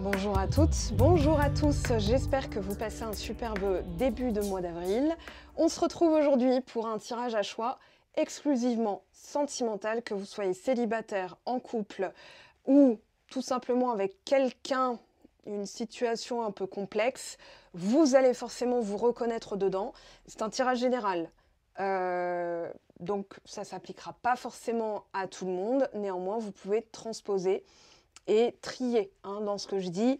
Bonjour à toutes, bonjour à tous, j'espère que vous passez un superbe début de mois d'avril. On se retrouve aujourd'hui pour un tirage à choix exclusivement sentimental, que vous soyez célibataire, en couple ou tout simplement avec quelqu'un, une situation un peu complexe, vous allez forcément vous reconnaître dedans. C'est un tirage général. Donc ça ne s'appliquera pas forcément à tout le monde, néanmoins vous pouvez transposer et trier dans ce que je dis,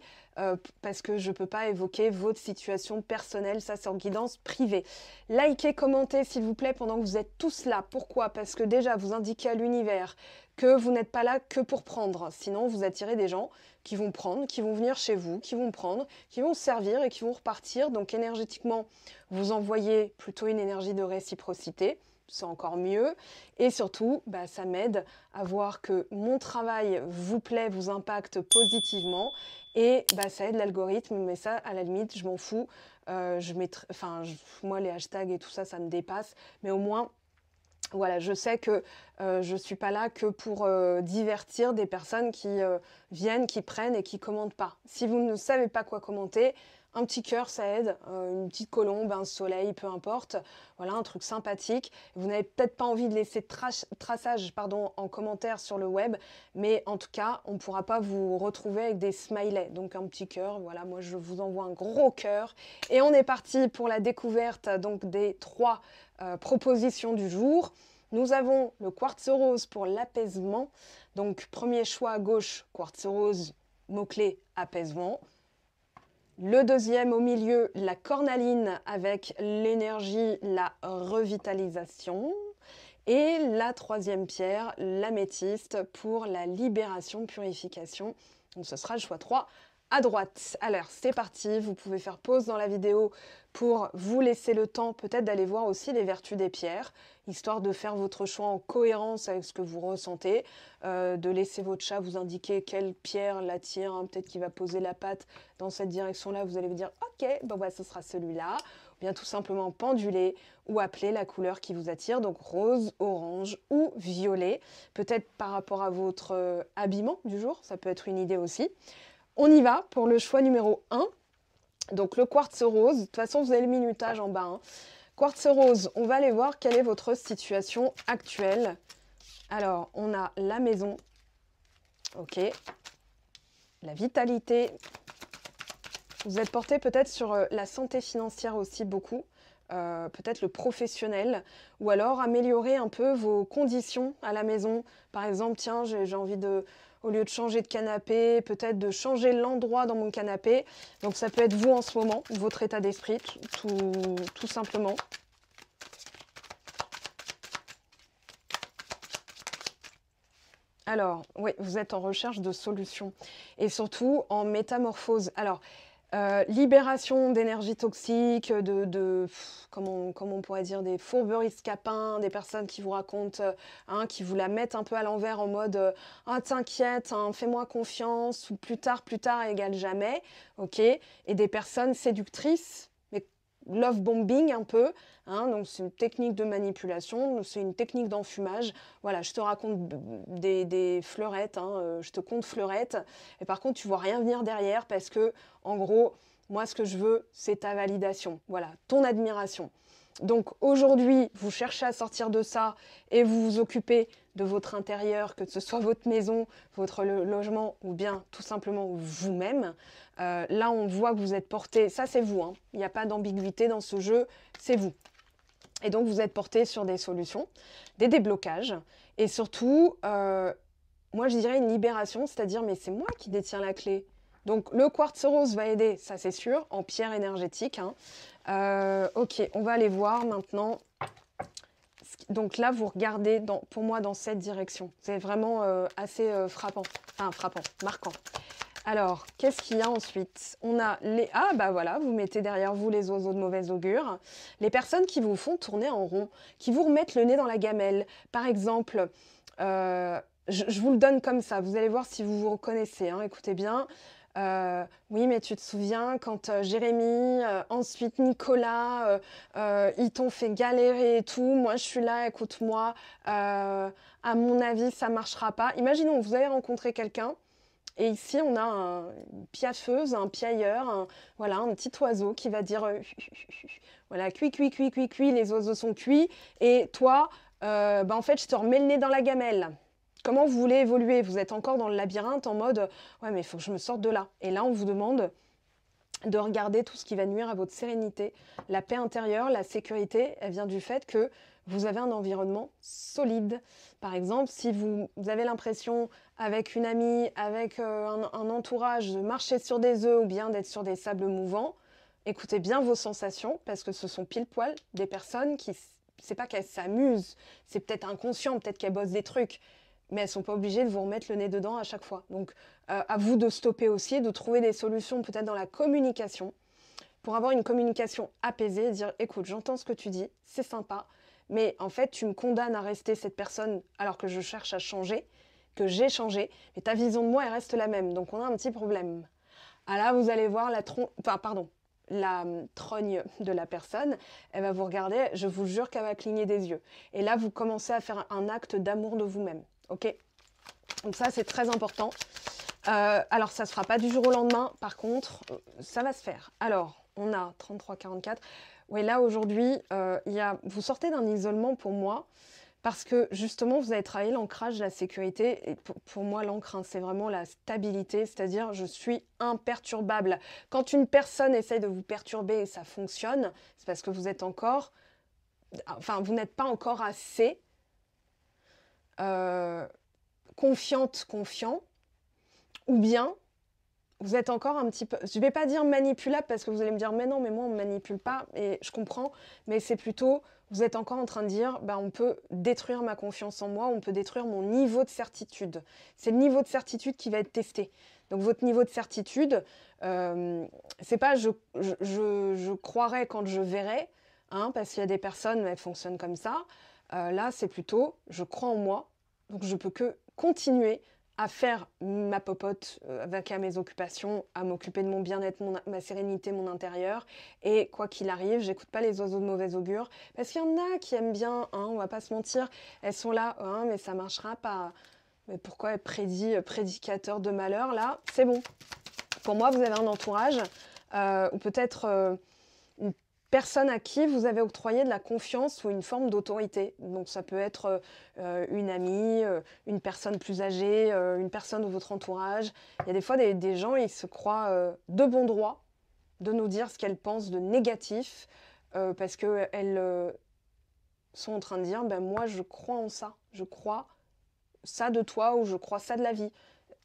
parce que je ne peux pas évoquer votre situation personnelle, ça c'est en guidance privée. Likez, commentez s'il vous plaît pendant que vous êtes tous là. Pourquoi? Parce que déjà vous indiquez à l'univers que vous n'êtes pas là que pour prendre, sinon vous attirez des gens qui vont prendre, qui vont venir chez vous, qui vont prendre, qui vont servir et qui vont repartir. Donc énergétiquement, vous envoyez plutôt une énergie de réciprocité. C'est encore mieux. Et surtout, ça m'aide à voir que mon travail vous plaît, vous impacte positivement. Et ça aide l'algorithme, mais ça, à la limite, je m'en fous. Moi, les hashtags et tout ça, ça me dépasse. Mais au moins, voilà, je sais que je ne suis pas là que pour divertir des personnes qui viennent, qui prennent et qui ne commentent pas. Si vous ne savez pas quoi commenter, un petit cœur, ça aide, une petite colombe, un soleil, peu importe. Voilà, un truc sympathique. Vous n'avez peut-être pas envie de laisser traçage en commentaire sur le web, mais en tout cas, on ne pourra pas vous retrouver avec des smileys. Donc un petit cœur, voilà, moi je vous envoie un gros cœur. Et on est parti pour la découverte donc, des 3 propositions du jour. Nous avons le quartz rose pour l'apaisement. Donc premier choix à gauche, quartz rose, mot-clé apaisement. Le deuxième au milieu, la cornaline avec l'énergie, la revitalisation. Et la troisième pierre, l'améthyste pour la libération, purification. Donc ce sera le choix 3 à droite. Alors c'est parti, vous pouvez faire pause dans la vidéo pour vous laisser le temps peut-être d'aller voir aussi les vertus des pierres, histoire de faire votre choix en cohérence avec ce que vous ressentez, de laisser votre chat vous indiquer quelle pierre l'attire, peut-être qu'il va poser la patte dans cette direction-là, vous allez vous dire « Ok, ce sera celui-là », ou bien tout simplement penduler ou appeler la couleur qui vous attire, donc rose, orange ou violet, peut-être par rapport à votre habillement du jour, ça peut être une idée aussi. On y va pour le choix numéro 1. Donc le quartz rose, de toute façon vous avez le minutage en bas. Quartz rose, on va aller voir quelle est votre situation actuelle. Alors on a la maison, ok, la vitalité. Vous êtes porté peut-être sur la santé financière aussi beaucoup. Peut-être le professionnel, ou alors améliorer un peu vos conditions à la maison. Par exemple, tiens, j'ai envie de, au lieu de changer de canapé, peut-être de changer l'endroit dans mon canapé. Donc ça peut être vous en ce moment, votre état d'esprit, tout simplement. Alors, oui, vous êtes en recherche de solutions et surtout en métamorphose. Alors, libération d'énergie toxique, comment on pourrait dire, des fourberies scapins, des personnes qui vous racontent, qui vous la mettent un peu à l'envers en mode ah t'inquiète, fais-moi confiance, ou plus tard égale jamais, ok, et des personnes séductrices, mais love bombing un peu, donc c'est une technique de manipulation, c'est une technique d'enfumage. Voilà, je te raconte des fleurettes, je te compte fleurettes, et par contre tu vois rien venir derrière parce que, en gros, moi ce que je veux, c'est ta validation, voilà, ton admiration. Donc aujourd'hui, vous cherchez à sortir de ça et vous vous occupez de votre intérieur, que ce soit votre maison, votre logement ou bien tout simplement vous-même. Là, on voit que vous êtes porté, ça c'est vous, il n'y a pas d'ambiguïté dans ce jeu, c'est vous. Et donc, vous êtes porté sur des solutions, des déblocages et surtout, moi je dirais une libération, c'est-à-dire mais c'est moi qui détiens la clé. Donc le quartz rose va aider, ça c'est sûr, en pierre énergétique. Ok, on va aller voir maintenant. Donc là, vous regardez pour moi dans cette direction. C'est vraiment assez frappant, marquant. Alors, qu'est-ce qu'il y a ensuite? On a les... Ah, voilà, vous mettez derrière vous les oiseaux de mauvais augure. Les personnes qui vous font tourner en rond, qui vous remettent le nez dans la gamelle. Par exemple, je vous le donne comme ça, vous allez voir si vous vous reconnaissez, écoutez bien. Oui, mais tu te souviens quand Jérémy, ensuite Nicolas, ils t'ont fait galérer et tout. Moi, je suis là, écoute-moi. À mon avis, ça marchera pas. Imaginons, vous avez rencontré quelqu'un Et ici, on a une piaffeuse, un piailleur, voilà, un petit oiseau qui va dire voilà, cuit, cuit, cuit, cuit, cuit, les oiseaux sont cuits. Et toi, en fait, je te remets le nez dans la gamelle. Comment vous voulez évoluer? Vous êtes encore dans le labyrinthe en mode ouais, mais il faut que je me sorte de là. Et là, on vous demande de regarder tout ce qui va nuire à votre sérénité. La paix intérieure, la sécurité, elle vient du fait que vous avez un environnement solide. Par exemple, si vous avez l'impression, avec une amie, avec un entourage, de marcher sur des œufs ou bien d'être sur des sables mouvants, écoutez bien vos sensations, parce que ce sont pile poil des personnes qui, c'est pas qu'elles s'amusent, c'est peut-être inconscient, peut-être qu'elles bossent des trucs, mais elles sont pas obligées de vous remettre le nez dedans à chaque fois. Donc, à vous de stopper aussi, de trouver des solutions peut-être dans la communication, pour avoir une communication apaisée, dire écoute, j'entends ce que tu dis, c'est sympa, mais en fait, tu me condamnes à rester cette personne alors que je cherche à changer, que j'ai changé, mais ta vision de moi, elle reste la même. Donc, on a un petit problème. Ah là, vous allez voir la trogne de la personne, elle va vous regarder, je vous jure qu'elle va cligner des yeux. Et là, vous commencez à faire un acte d'amour de vous-même. Ok? Donc ça, c'est très important. Alors, ça ne se fera pas du jour au lendemain. Par contre, ça va se faire. Alors, on a 33-44. Oui, là, aujourd'hui, vous sortez d'un isolement pour moi parce que, justement, vous avez travaillé l'ancrage, la sécurité. Et pour moi, l'ancre, c'est vraiment la stabilité, c'est-à-dire je suis imperturbable. Quand une personne essaye de vous perturber et ça fonctionne, c'est parce que vous êtes encore... Enfin, vous n'êtes pas encore assez confiante, confiant, ou bien vous êtes encore un petit peu, je ne vais pas dire manipulable parce que vous allez me dire mais non, mais moi on ne me manipule pas et je comprends, mais c'est plutôt, vous êtes encore en train de dire on peut détruire ma confiance en moi, on peut détruire mon niveau de certitude. C'est le niveau de certitude qui va être testé. Donc votre niveau de certitude, c'est pas je croirais quand je verrai, parce qu'il y a des personnes, elles fonctionnent comme ça. Là, c'est plutôt je crois en moi, donc je peux que continuer à faire ma popote avec mes occupations, à m'occuper de mon bien-être, ma sérénité, mon intérieur. Et quoi qu'il arrive, j'écoute pas les oiseaux de mauvais augure. Parce qu'il y en a qui aiment bien, on va pas se mentir, elles sont là, mais ça marchera pas. Mais pourquoi être prédicateur de malheur là? C'est bon. Pour moi, vous avez un entourage, ou peut-être une personne à qui vous avez octroyé de la confiance ou une forme d'autorité. Donc ça peut être une amie, une personne plus âgée, une personne de votre entourage. Il y a des fois des gens, ils se croient de bon droit de nous dire ce qu'elles pensent de négatif parce qu'elles sont en train de dire moi je crois en ça, je crois ça de toi ou je crois ça de la vie.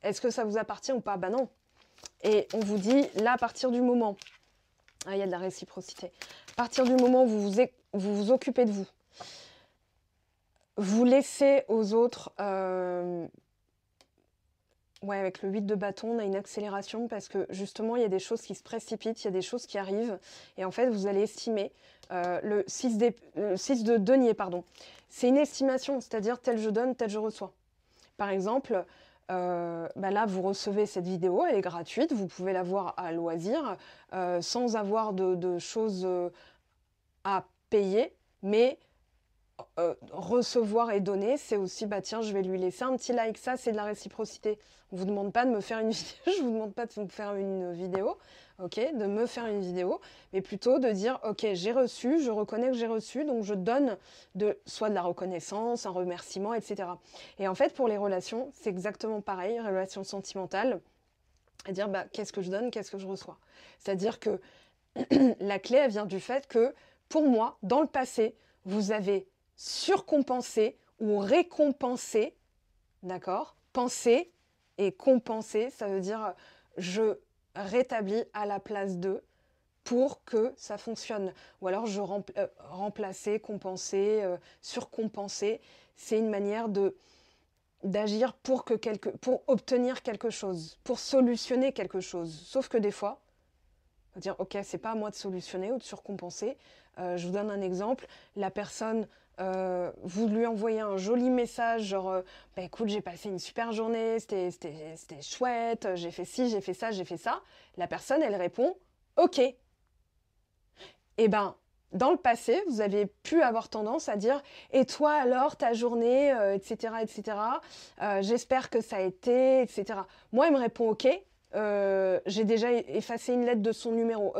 Est-ce que ça vous appartient ou pas? Non. Et on vous dit là à partir du moment... il y a de la réciprocité. À partir du moment où vous vous occupez de vous, vous laissez aux autres... avec le 8 de bâton, on a une accélération parce que justement, il y a des choses qui se précipitent, il y a des choses qui arrivent. Et en fait, vous allez estimer le 6 de denier, pardon. C'est une estimation, c'est-à-dire tel je donne, tel je reçois. Par exemple... là, vous recevez cette vidéo, elle est gratuite, vous pouvez la voir à loisir, sans avoir de choses à payer, mais recevoir et donner, c'est aussi, tiens, je vais lui laisser un petit like, ça c'est de la réciprocité. On ne vous demande pas de me faire une vidéo, je vous demande pas de me faire une vidéo, ok, de me faire une vidéo, mais plutôt de dire, ok, j'ai reçu, je reconnais que j'ai reçu, donc je donne soit de la reconnaissance, un remerciement, etc. Et en fait, pour les relations, c'est exactement pareil, les relations sentimentales, à dire, qu'est-ce que je donne, qu'est-ce que je reçois. C'est-à-dire que la clé, elle vient du fait que, pour moi, dans le passé, vous avez surcompensé ou récompensé, d'accord? Penser et compenser, ça veut dire je rétablis à la place d'eux pour que ça fonctionne. Ou alors je remplacer, compenser, surcompenser. C'est une manière d'agir pour obtenir quelque chose, pour solutionner quelque chose. Sauf que des fois, on va dire ok, c'est pas à moi de solutionner ou de surcompenser. Je vous donne un exemple. La personne, vous lui envoyez un joli message, genre écoute, j'ai passé une super journée, c'était chouette, j'ai fait ci, j'ai fait ça, j'ai fait ça. La personne, elle répond ok. dans le passé, vous avez pu avoir tendance à dire « Et toi alors, ta journée, etc. etc. J'espère que ça a été, etc. » Moi, il me répond « Ok ». J'ai déjà effacé une lettre de son numéro,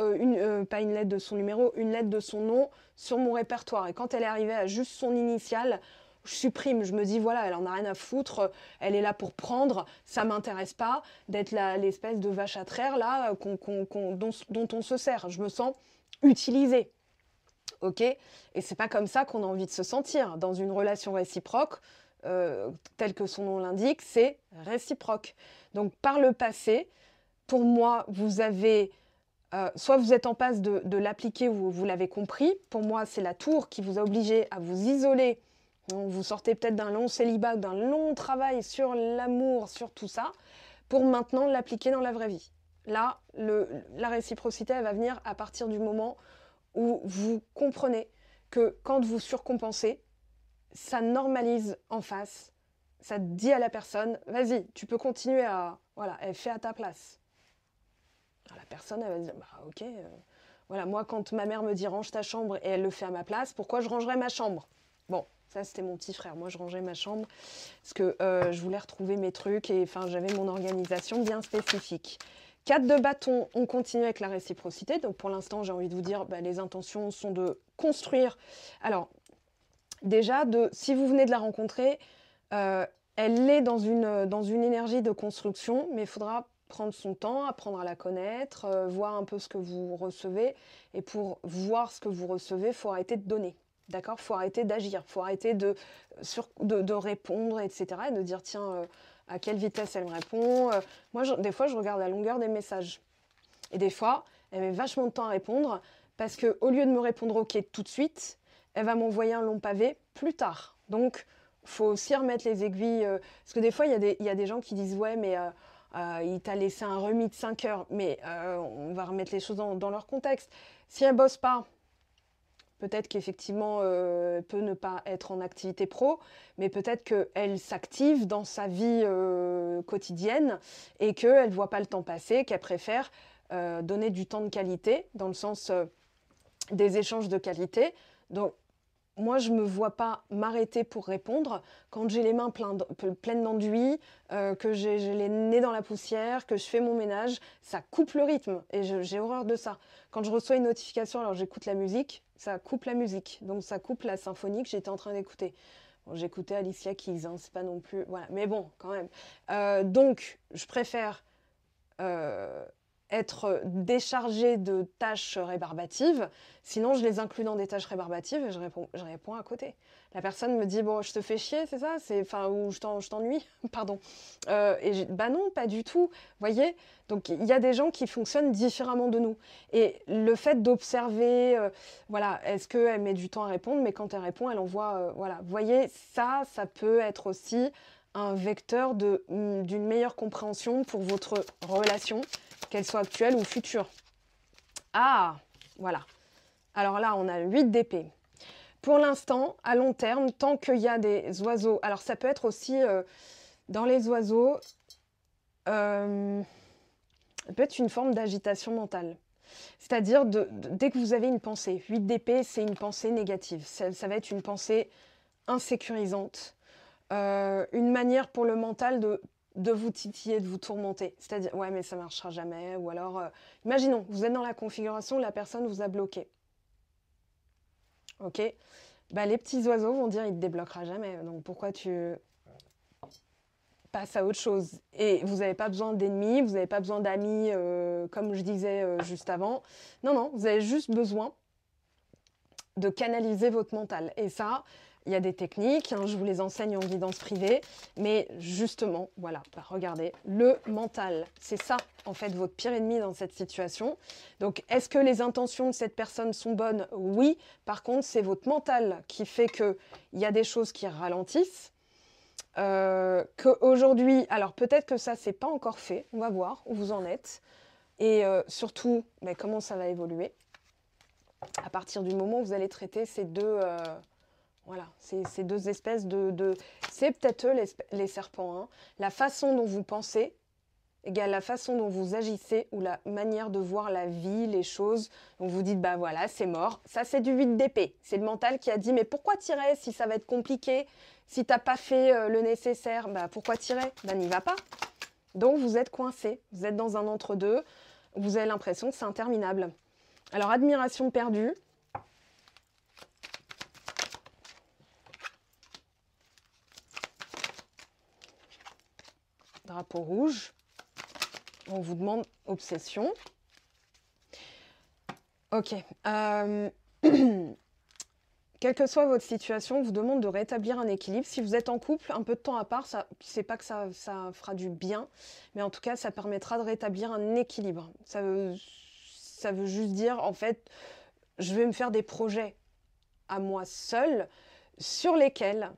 pas une lettre de son numéro, une lettre de son nom sur mon répertoire. Et quand elle est arrivée à juste son initiale, je supprime. Je me dis, voilà, elle en a rien à foutre, elle est là pour prendre, ça m'intéresse pas d'être l'espèce de vache à traire là, dont on se sert. Je me sens utilisée. Ok, et c'est pas comme ça qu'on a envie de se sentir. Dans une relation réciproque, telle que son nom l'indique, c'est réciproque. Donc par le passé, pour moi, vous avez, soit vous êtes en passe de l'appliquer ou vous l'avez compris. Pour moi, c'est la tour qui vous a obligé à vous isoler. Vous sortez peut-être d'un long célibat, d'un long travail sur l'amour, sur tout ça, pour maintenant l'appliquer dans la vraie vie. Là, la réciprocité, elle va venir à partir du moment où vous comprenez que quand vous surcompensez, ça normalise en face, ça dit à la personne, vas-y, tu peux continuer à... Voilà, elle fait à ta place. Alors, la personne, elle va dire, bah ok, voilà, moi quand ma mère me dit range ta chambre et elle le fait à ma place, pourquoi je rangerais ma chambre? Bon, ça c'était mon petit frère, moi je rangeais ma chambre parce que je voulais retrouver mes trucs et enfin j'avais mon organisation bien spécifique. 4 de bâton, on continue avec la réciprocité. Donc pour l'instant, j'ai envie de vous dire, bah, les intentions sont de construire. Alors, déjà, si vous venez de la rencontrer, elle est dans une énergie de construction, mais il faudra prendre son temps, apprendre à la connaître, voir un peu ce que vous recevez. Et pour voir ce que vous recevez, il faut arrêter de donner. D'accord? Il faut arrêter d'agir, il faut arrêter de répondre, etc. Et de dire, tiens, à quelle vitesse elle me répond. Moi, des fois, je regarde la longueur des messages. Et des fois, elle met vachement de temps à répondre parce qu'au lieu de me répondre OK tout de suite, elle va m'envoyer un long pavé plus tard. Donc, il faut aussi remettre les aiguilles. Parce que des fois, il y a des gens qui disent « Ouais, mais il t'a laissé un remis de 5 heures. » Mais on va remettre les choses dans leur contexte. Si elle ne bosse pas, peut-être qu'effectivement, peut ne pas être en activité pro, mais peut-être qu'elle s'active dans sa vie quotidienne et qu'elle ne voit pas le temps passer, qu'elle préfère donner du temps de qualité, dans le sens des échanges de qualité. Donc, moi, je ne me vois pas m'arrêter pour répondre quand j'ai les mains pleines d'enduit, que j'ai les nez dans la poussière, que je fais mon ménage. Ça coupe le rythme et j'ai horreur de ça. Quand je reçois une notification, alors j'écoute la musique, ça coupe la musique. Donc ça coupe la symphonie que j'étais en train d'écouter. Bon, j'écoutais Alicia Keys, hein, c'est pas non plus... Voilà. Mais bon, quand même. Donc, je préfère... être déchargée de tâches rébarbatives. Sinon, je les inclus dans des tâches rébarbatives et je réponds à côté. La personne me dit, bon, je te fais chier, c'est ça? Ou je t'ennuie? Pardon. Bah non, pas du tout. Vous voyez? Donc, il y a des gens qui fonctionnent différemment de nous. Et le fait d'observer, voilà, est-ce qu'elle met du temps à répondre? Mais quand elle répond, elle envoie, voilà. Vous voyez, ça peut être aussi un vecteur d'une meilleure compréhension pour votre relation, qu'elle soit actuelle ou future. Ah, voilà. Alors là, on a 8 d'épée. Pour l'instant, à long terme, tant qu'il y a des oiseaux... Alors ça peut être aussi, dans les oiseaux, ça peut être une forme d'agitation mentale. C'est-à-dire, dès que vous avez une pensée, 8 d'épée, c'est une pensée négative. Ça va être une pensée insécurisante. Une manière pour le mental de vous titiller, de vous tourmenter. C'est-à-dire, ouais, mais ça ne marchera jamais. Ou alors, imaginons, vous êtes dans la configuration, la personne vous a bloqué. Ok, bah, les petits oiseaux vont dire, il ne te débloquera jamais. Donc, pourquoi tu passes à autre chose? Et vous n'avez pas besoin d'ennemis, vous n'avez pas besoin d'amis, comme je disais juste avant. Non, non, vous avez juste besoin de canaliser votre mental. Et ça... Il y a des techniques, hein, je vous les enseigne en guidance privée, mais justement, voilà, bah, regardez, le mental, c'est ça, en fait, votre pire ennemi dans cette situation. Donc, est-ce que les intentions de cette personne sont bonnes? Oui. Par contre, c'est votre mental qui fait qu'il y a des choses qui ralentissent, qu'aujourd'hui, alors peut-être que ça, c'est pas encore fait, on va voir où vous en êtes, et surtout, mais comment ça va évoluer à partir du moment où vous allez traiter ces deux... Voilà, ces deux espèces de... C'est peut-être eux les serpents. Hein. La façon dont vous pensez égale la façon dont vous agissez ou la manière de voir la vie, les choses. Donc vous dites, bah voilà, c'est mort. Ça, c'est du 8 d'épée. C'est le mental qui a dit, mais pourquoi tirer si ça va être compliqué? Si t'as pas fait le nécessaire, bah pourquoi tirer? Bah n'y va pas. Donc vous êtes coincé. Vous êtes dans un entre-deux. Vous avez l'impression que c'est interminable. Alors, admiration perdue. Drapeau rouge. On vous demande obsession. Ok. Quelle que soit votre situation, on vous demande de rétablir un équilibre. Si vous êtes en couple, un peu de temps à part, c'est pas que ça fera du bien, mais en tout cas, ça permettra de rétablir un équilibre. Ça veut juste dire, en fait, je vais me faire des projets à moi seule sur lesquels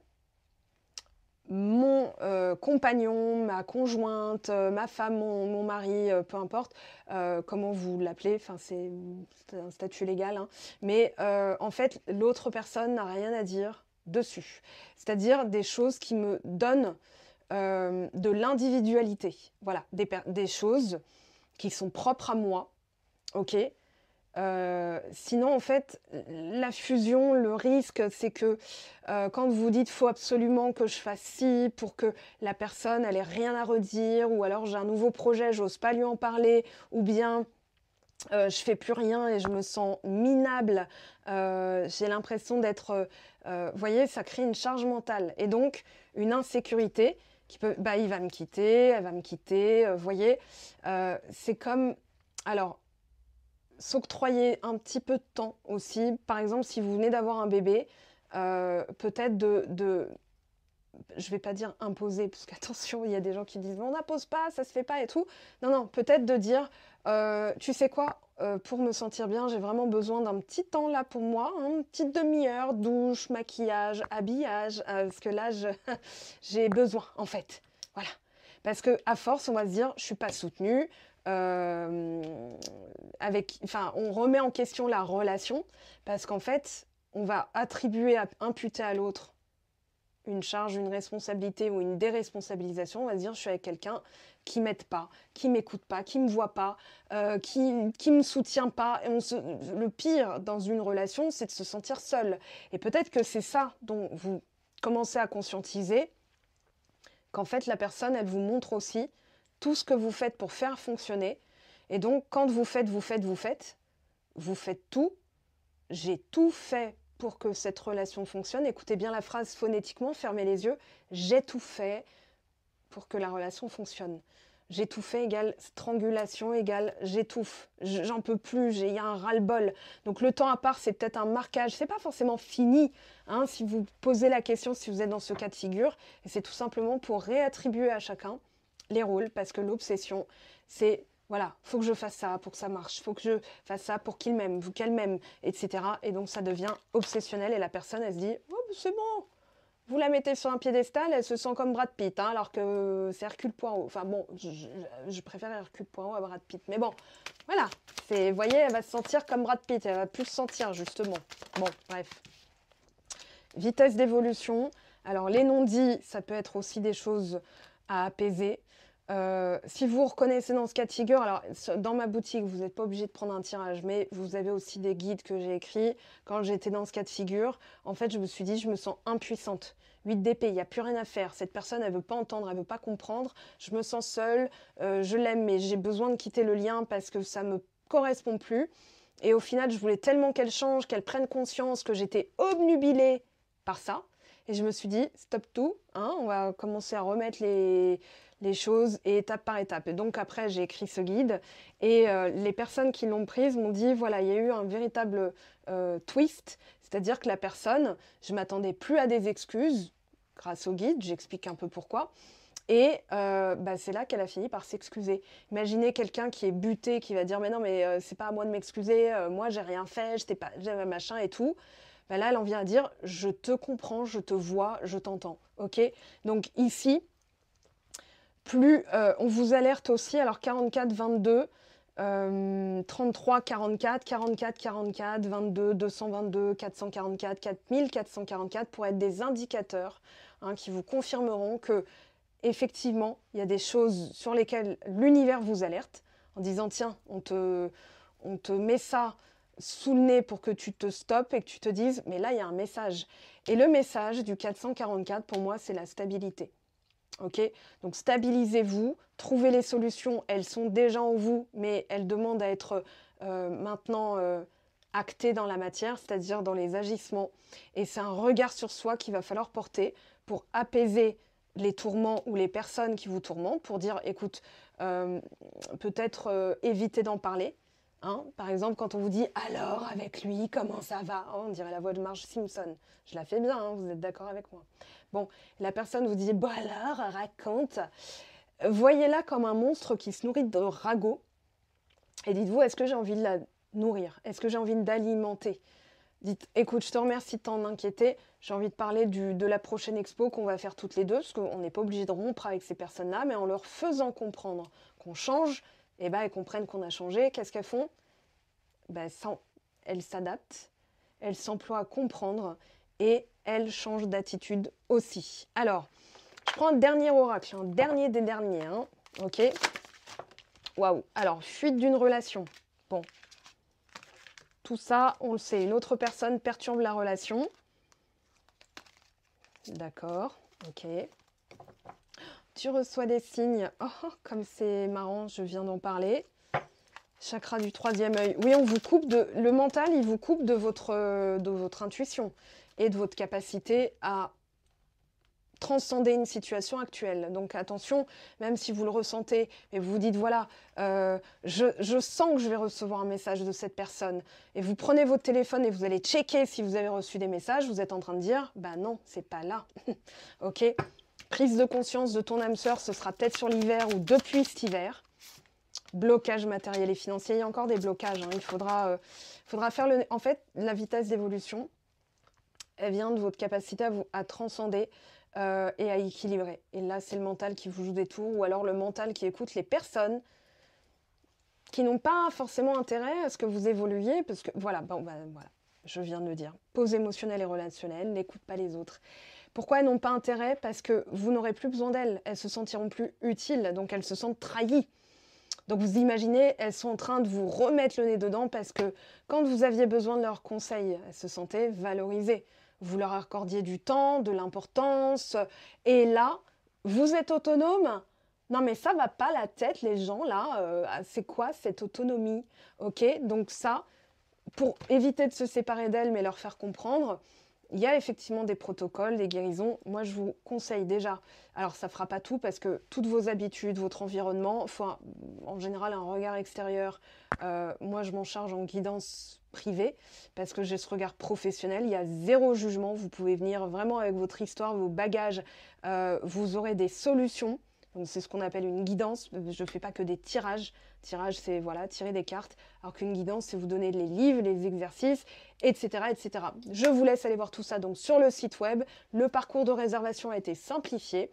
mon compagnon, ma conjointe, ma femme, mon mari, peu importe, comment vous l'appelez, enfin c'est un statut légal, hein, mais en fait l'autre personne n'a rien à dire dessus. C'est-à-dire des choses qui me donnent de l'individualité. Voilà, des choses qui sont propres à moi, ok. Sinon, en fait, la fusion, le risque, c'est que quand vous dites faut absolument que je fasse ci pour que la personne elle ait rien à redire, ou alors j'ai un nouveau projet, j'ose pas lui en parler, ou bien je fais plus rien et je me sens minable, j'ai l'impression d'être, vous voyez, ça crée une charge mentale et donc une insécurité qui peut, bah il va me quitter, elle va me quitter, vous voyez, c'est comme, alors s'octroyer un petit peu de temps aussi. Par exemple, si vous venez d'avoir un bébé, peut-être je vais pas dire imposer, parce qu'attention, il y a des gens qui disent on n'impose pas, ça se fait pas et tout. Non, non, peut-être de dire, tu sais quoi, pour me sentir bien, j'ai vraiment besoin d'un petit temps là pour moi, hein, une petite demi-heure, douche, maquillage, habillage, parce que là, j'ai besoin en fait. Voilà. Parce que à force, on va se dire, je suis pas soutenue. On remet en question la relation parce qu'en fait, on va imputer à l'autre une charge, une responsabilité ou une déresponsabilisation. On va se dire, je suis avec quelqu'un qui m'aide pas, qui m'écoute pas, qui me voit pas, qui me soutient pas. Et le pire dans une relation, c'est de se sentir seul. Et peut-être que c'est ça dont vous commencez à conscientiser, qu'en fait, la personne, elle vous montre aussi tout ce que vous faites pour faire fonctionner. Et donc, quand vous faites tout. J'ai tout fait pour que cette relation fonctionne. Écoutez bien la phrase phonétiquement, fermez les yeux. J'ai tout fait pour que la relation fonctionne. J'ai tout fait égale strangulation égale j'étouffe. J'en peux plus, il y a un ras-le-bol. Donc le temps à part, c'est peut-être un marquage. C'est pas forcément fini, hein, si vous posez la question, si vous êtes dans ce cas de figure. Et c'est tout simplement pour réattribuer à chacun les rôles, parce que l'obsession, c'est voilà, faut que je fasse ça pour que ça marche, faut que je fasse ça pour qu'il m'aime, ou qu'elle m'aime, etc. Et donc ça devient obsessionnel et la personne, elle se dit, oh, c'est bon, vous la mettez sur un piédestal, elle se sent comme Brad Pitt, hein, alors que c'est Hercule Poirot. Enfin bon, je préfère Hercule Poirot à Brad Pitt. Mais bon, voilà, vous voyez, elle va se sentir comme Brad Pitt, elle va plus se sentir justement. Bon, bref. Vitesse d'évolution. Alors les non-dits, ça peut être aussi des choses à apaiser. Si vous vous reconnaissez dans ce cas de figure, alors dans ma boutique, vous n'êtes pas obligé de prendre un tirage, mais vous avez aussi des guides que j'ai écrits. Quand j'étais dans ce cas de figure, en fait, je me suis dit, je me sens impuissante. 8 d'épée, il n'y a plus rien à faire. Cette personne, elle ne veut pas entendre, elle ne veut pas comprendre. Je me sens seule, je l'aime, mais j'ai besoin de quitter le lien parce que ça ne me correspond plus. Et au final, je voulais tellement qu'elle change, qu'elle prenne conscience que j'étais obnubilée par ça. Et je me suis dit, stop tout, hein, on va commencer à remettre les choses et étape par étape. Et donc après, j'ai écrit ce guide et les personnes qui l'ont prise m'ont dit, voilà, il y a eu un véritable twist, c'est-à-dire que la personne, je m'attendais plus à des excuses grâce au guide, j'explique un peu pourquoi. Et c'est là qu'elle a fini par s'excuser. Imaginez quelqu'un qui est buté, qui va dire, mais non, mais c'est pas à moi de m'excuser, moi j'ai rien fait, j'avais machin et tout. Ben là, elle en vient à dire, je te comprends, je te vois, je t'entends. Ok. Donc ici, plus on vous alerte aussi, alors 44, 22, 33, 44, 44, 44, 22, 222, 444, 4444 pour être des indicateurs, hein, qui vous confirmeront que effectivement, il y a des choses sur lesquelles l'univers vous alerte en disant tiens, on te met ça sous le nez pour que tu te stoppes et que tu te dises mais là il y a un message. Et le message du 444 pour moi c'est la stabilité. Ok, donc stabilisez-vous, trouvez les solutions, elles sont déjà en vous, mais elles demandent à être maintenant actées dans la matière, c'est-à-dire dans les agissements. Et c'est un regard sur soi qu'il va falloir porter pour apaiser les tourments ou les personnes qui vous tourmentent, pour dire, écoute, peut-être éviter d'en parler. Hein, par exemple, quand on vous dit « Alors, avec lui, comment ça va ?» Oh, on dirait la voix de Marge Simpson. Je la fais bien, hein, vous êtes d'accord avec moi. Bon, la personne vous dit « Bon alors, raconte !» Voyez-la comme un monstre qui se nourrit de ragots. Et dites-vous, est-ce que j'ai envie de la nourrir? Est-ce que j'ai envie d'alimenter? Dites, écoute, je te remercie de t'en inquiéter. J'ai envie de parler de la prochaine expo qu'on va faire toutes les deux, parce qu'on n'est pas obligé de rompre avec ces personnes-là, mais en leur faisant comprendre qu'on change, et ben, elles comprennent qu'on a changé. Qu'est-ce qu'elles font? Ben, elles s'adaptent, elles s'emploient à comprendre et elles changent d'attitude aussi. Alors, je prends un dernier oracle, un dernier des derniers. Hein. Ok. Waouh. Alors, fuite d'une relation. Bon. Tout ça, on le sait. Une autre personne perturbe la relation. D'accord. Ok. Tu reçois des signes. Oh, comme c'est marrant, je viens d'en parler. Chakra du troisième œil. Oui, on vous coupe le mental, il vous coupe de votre intuition et de votre capacité à transcender une situation actuelle. Donc attention, même si vous le ressentez, et vous vous dites, voilà, je sens que je vais recevoir un message de cette personne, et vous prenez votre téléphone et vous allez checker si vous avez reçu des messages, vous êtes en train de dire, bah non, c'est pas là. Ok. Prise de conscience de ton âme sœur, ce sera peut-être sur l'hiver ou depuis cet hiver. Blocage matériel et financier, il y a encore des blocages. Hein. Il faudra faire le... En fait, la vitesse d'évolution, elle vient de votre capacité à transcender et à équilibrer. Et là, c'est le mental qui vous joue des tours, ou alors le mental qui écoute les personnes qui n'ont pas forcément intérêt à ce que vous évoluiez, parce que voilà, voilà, je viens de le dire. Pause émotionnelle et relationnelle, n'écoute pas les autres. Pourquoi elles n'ont pas intérêt? Parce que vous n'aurez plus besoin d'elles, elles se sentiront plus utiles, donc elles se sentent trahies. Donc vous imaginez, elles sont en train de vous remettre le nez dedans parce que quand vous aviez besoin de leurs conseils, elles se sentaient valorisées. Vous leur accordiez du temps, de l'importance. Et là, vous êtes autonome? Non mais ça va pas la tête les gens là. C'est quoi cette autonomie? Ok, donc ça, pour éviter de se séparer d'elles mais leur faire comprendre, il y a effectivement des protocoles, des guérisons. Moi, je vous conseille déjà, alors ça ne fera pas tout parce que toutes vos habitudes, votre environnement, faut en général un regard extérieur. Moi, je m'en charge en guidance privée parce que j'ai ce regard professionnel. Il y a zéro jugement. Vous pouvez venir vraiment avec votre histoire, vos bagages. Vous aurez des solutions. Donc c'est ce qu'on appelle une guidance. Je ne fais pas que des tirages. Tirage, c'est voilà, tirer des cartes. Alors qu'une guidance, c'est vous donner les livres, les exercices, etc., etc. Je vous laisse aller voir tout ça donc sur le site web. Le parcours de réservation a été simplifié.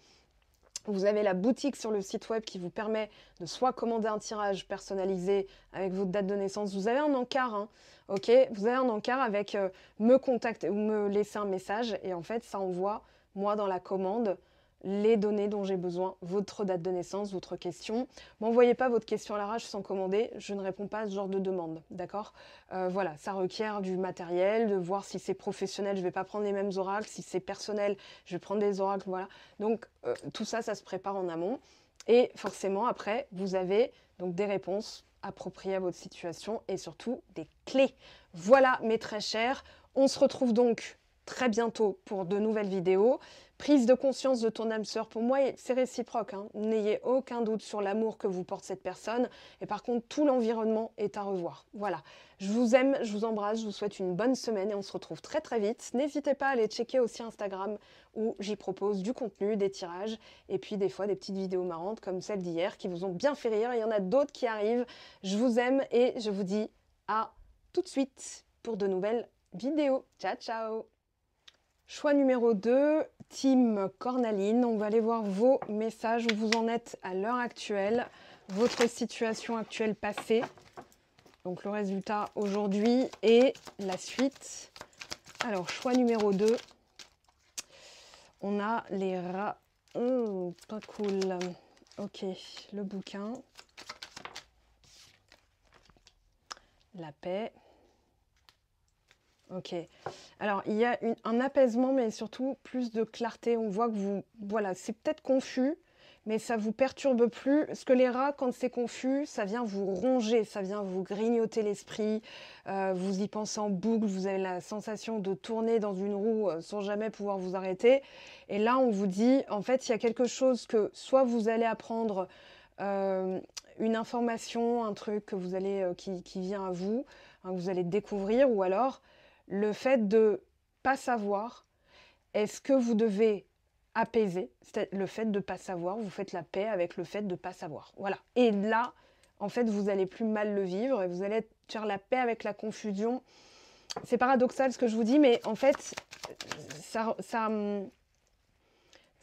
Vous avez la boutique sur le site web qui vous permet de soit commander un tirage personnalisé avec votre date de naissance. Vous avez un encart, hein, ok? Vous avez un encart avec me contacter ou me laisser un message. Et en fait, ça envoie, moi, dans la commande, les données dont j'ai besoin, votre date de naissance, votre question. M'envoyez pas votre question à l'arrache sans commander, je ne réponds pas à ce genre de demande, d'accord? Voilà, ça requiert du matériel, de voir si c'est professionnel, je vais pas prendre les mêmes oracles, si c'est personnel, je vais prendre des oracles, voilà. Donc tout ça, ça se prépare en amont. Et forcément, après, vous avez donc des réponses appropriées à votre situation et surtout des clés. Voilà, mes très chers, on se retrouve donc très bientôt pour de nouvelles vidéos. Prise de conscience de ton âme sœur, pour moi, c'est réciproque. Hein. N'ayez aucun doute sur l'amour que vous porte cette personne. Et par contre, tout l'environnement est à revoir. Voilà. Je vous aime, je vous embrasse, je vous souhaite une bonne semaine et on se retrouve très très vite. N'hésitez pas à aller checker aussi Instagram où j'y propose du contenu, des tirages et puis des fois des petites vidéos marrantes comme celle d'hier qui vous ont bien fait rire. Il y en a d'autres qui arrivent. Je vous aime et je vous dis à tout de suite pour de nouvelles vidéos. Ciao, ciao! Choix numéro 2, Team Cornaline. On va aller voir vos messages, où vous en êtes à l'heure actuelle, votre situation actuelle passée. Donc le résultat aujourd'hui et la suite. Alors, choix numéro 2, on a les Pas cool. Ok, le bouquin. La paix. Ok. Alors, il y a un apaisement, mais surtout plus de clarté. On voit que vous... Voilà, c'est peut-être confus, mais ça vous perturbe plus. Parce que les rats, quand c'est confus, ça vient vous ronger, ça vient vous grignoter l'esprit. Vous y pensez en boucle, vous avez la sensation de tourner dans une roue sans jamais pouvoir vous arrêter. Et là, on vous dit, en fait, il y a quelque chose que soit vous allez apprendre une information, un truc que vous allez, qui vient à vous, hein, que vous allez découvrir, ou alors le fait de pas savoir, est-ce que vous devez apaiser, c'est le fait de pas savoir, vous faites la paix avec le fait de pas savoir. Voilà. Et là, en fait, vous allez plus mal le vivre et vous allez faire la paix avec la confusion. C'est paradoxal ce que je vous dis, mais en fait, ça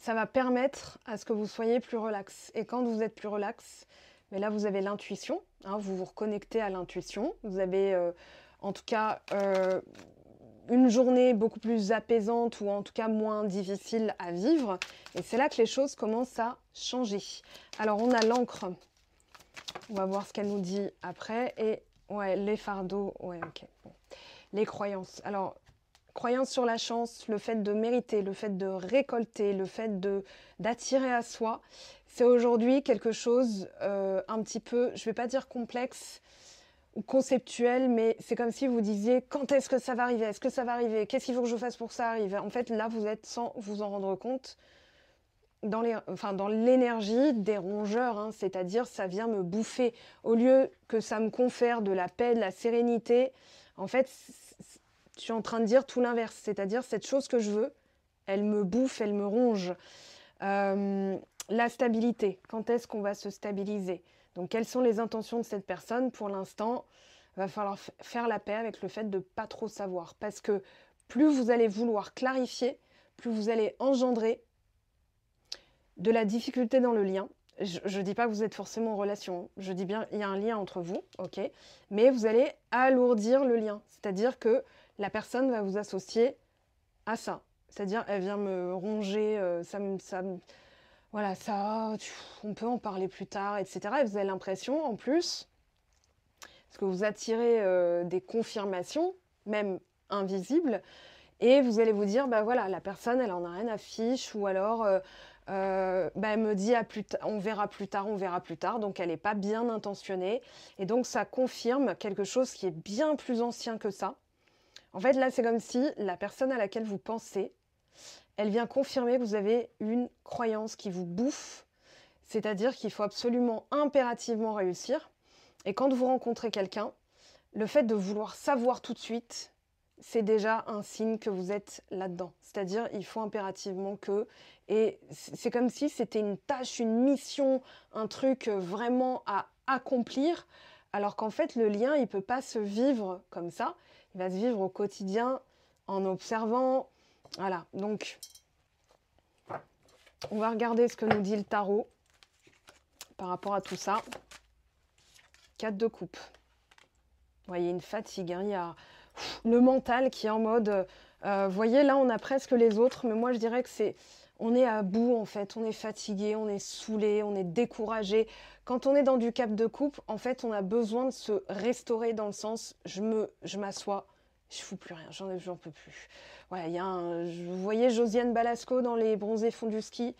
va permettre à ce que vous soyez plus relax. Et quand vous êtes plus relax, mais là, vous avez l'intuition, hein, vous vous reconnectez à l'intuition. Vous avez, en tout cas, une journée beaucoup plus apaisante ou en tout cas moins difficile à vivre. Et c'est là que les choses commencent à changer. Alors, on a l'encre. On va voir ce qu'elle nous dit après. Et ouais, les fardeaux. Ouais, ok. Bon. Les croyances. Alors, croyances sur la chance, le fait de mériter, le fait de récolter, le fait d'attirer à soi. C'est aujourd'hui quelque chose un petit peu, je ne vais pas dire complexe, ou conceptuel, mais c'est comme si vous disiez quand est-ce que ça va arriver? Est-ce que ça va arriver? Qu'est-ce qu'il faut que je fasse pour que ça arrive? En fait, là, vous êtes sans vous en rendre compte dans l'énergie des rongeurs, hein, c'est-à-dire ça vient me bouffer. Au lieu que ça me confère de la paix, de la sérénité, en fait, je suis en train de dire tout l'inverse, c'est-à-dire cette chose que je veux, elle me bouffe, elle me ronge. La stabilité, quand est-ce qu'on va se stabiliser? Donc, quelles sont les intentions de cette personne? Pour l'instant, il va falloir faire la paix avec le fait de ne pas trop savoir. Parce que plus vous allez vouloir clarifier, plus vous allez engendrer de la difficulté dans le lien. Je ne dis pas que vous êtes forcément en relation. Je dis bien qu'il y a un lien entre vous, ok? Mais vous allez alourdir le lien. C'est-à-dire que la personne va vous associer à ça. C'est-à-dire, elle vient me ronger, voilà, ça, on peut en parler plus tard, etc. Et vous avez l'impression, en plus, parce que vous attirez des confirmations, même invisibles, et vous allez vous dire, bah voilà, la personne, elle en a rien à fiche, ou alors, bah, elle me dit, on verra plus tard, on verra plus tard, donc elle n'est pas bien intentionnée, et donc ça confirme quelque chose qui est bien plus ancien que ça. En fait, là, c'est comme si la personne à laquelle vous pensez, elle vient confirmer que vous avez une croyance qui vous bouffe, c'est-à-dire qu'il faut absolument, impérativement réussir. Et quand vous rencontrez quelqu'un, le fait de vouloir savoir tout de suite, c'est déjà un signe que vous êtes là-dedans. C'est-à-dire, il faut impérativement que... Et c'est comme si c'était une tâche, une mission, un truc vraiment à accomplir, alors qu'en fait, le lien, il ne peut pas se vivre comme ça. Il va se vivre au quotidien, en observant. Voilà, donc, on va regarder ce que nous dit le tarot par rapport à tout ça. 4 de coupe. Vous voyez, une fatigue, hein. Il y a le mental qui est en mode... vous voyez, là, on a presque les autres, mais moi, je dirais que c'est... On est à bout, en fait. On est fatigué, on est saoulé, on est découragé. Quand on est dans du cap de coupe, en fait, on a besoin de se restaurer dans le sens, je m'assois, je fous plus rien, j'en peux plus. Voilà, il y a vous voyez Josiane Balasco dans Les Bronzés font du ski,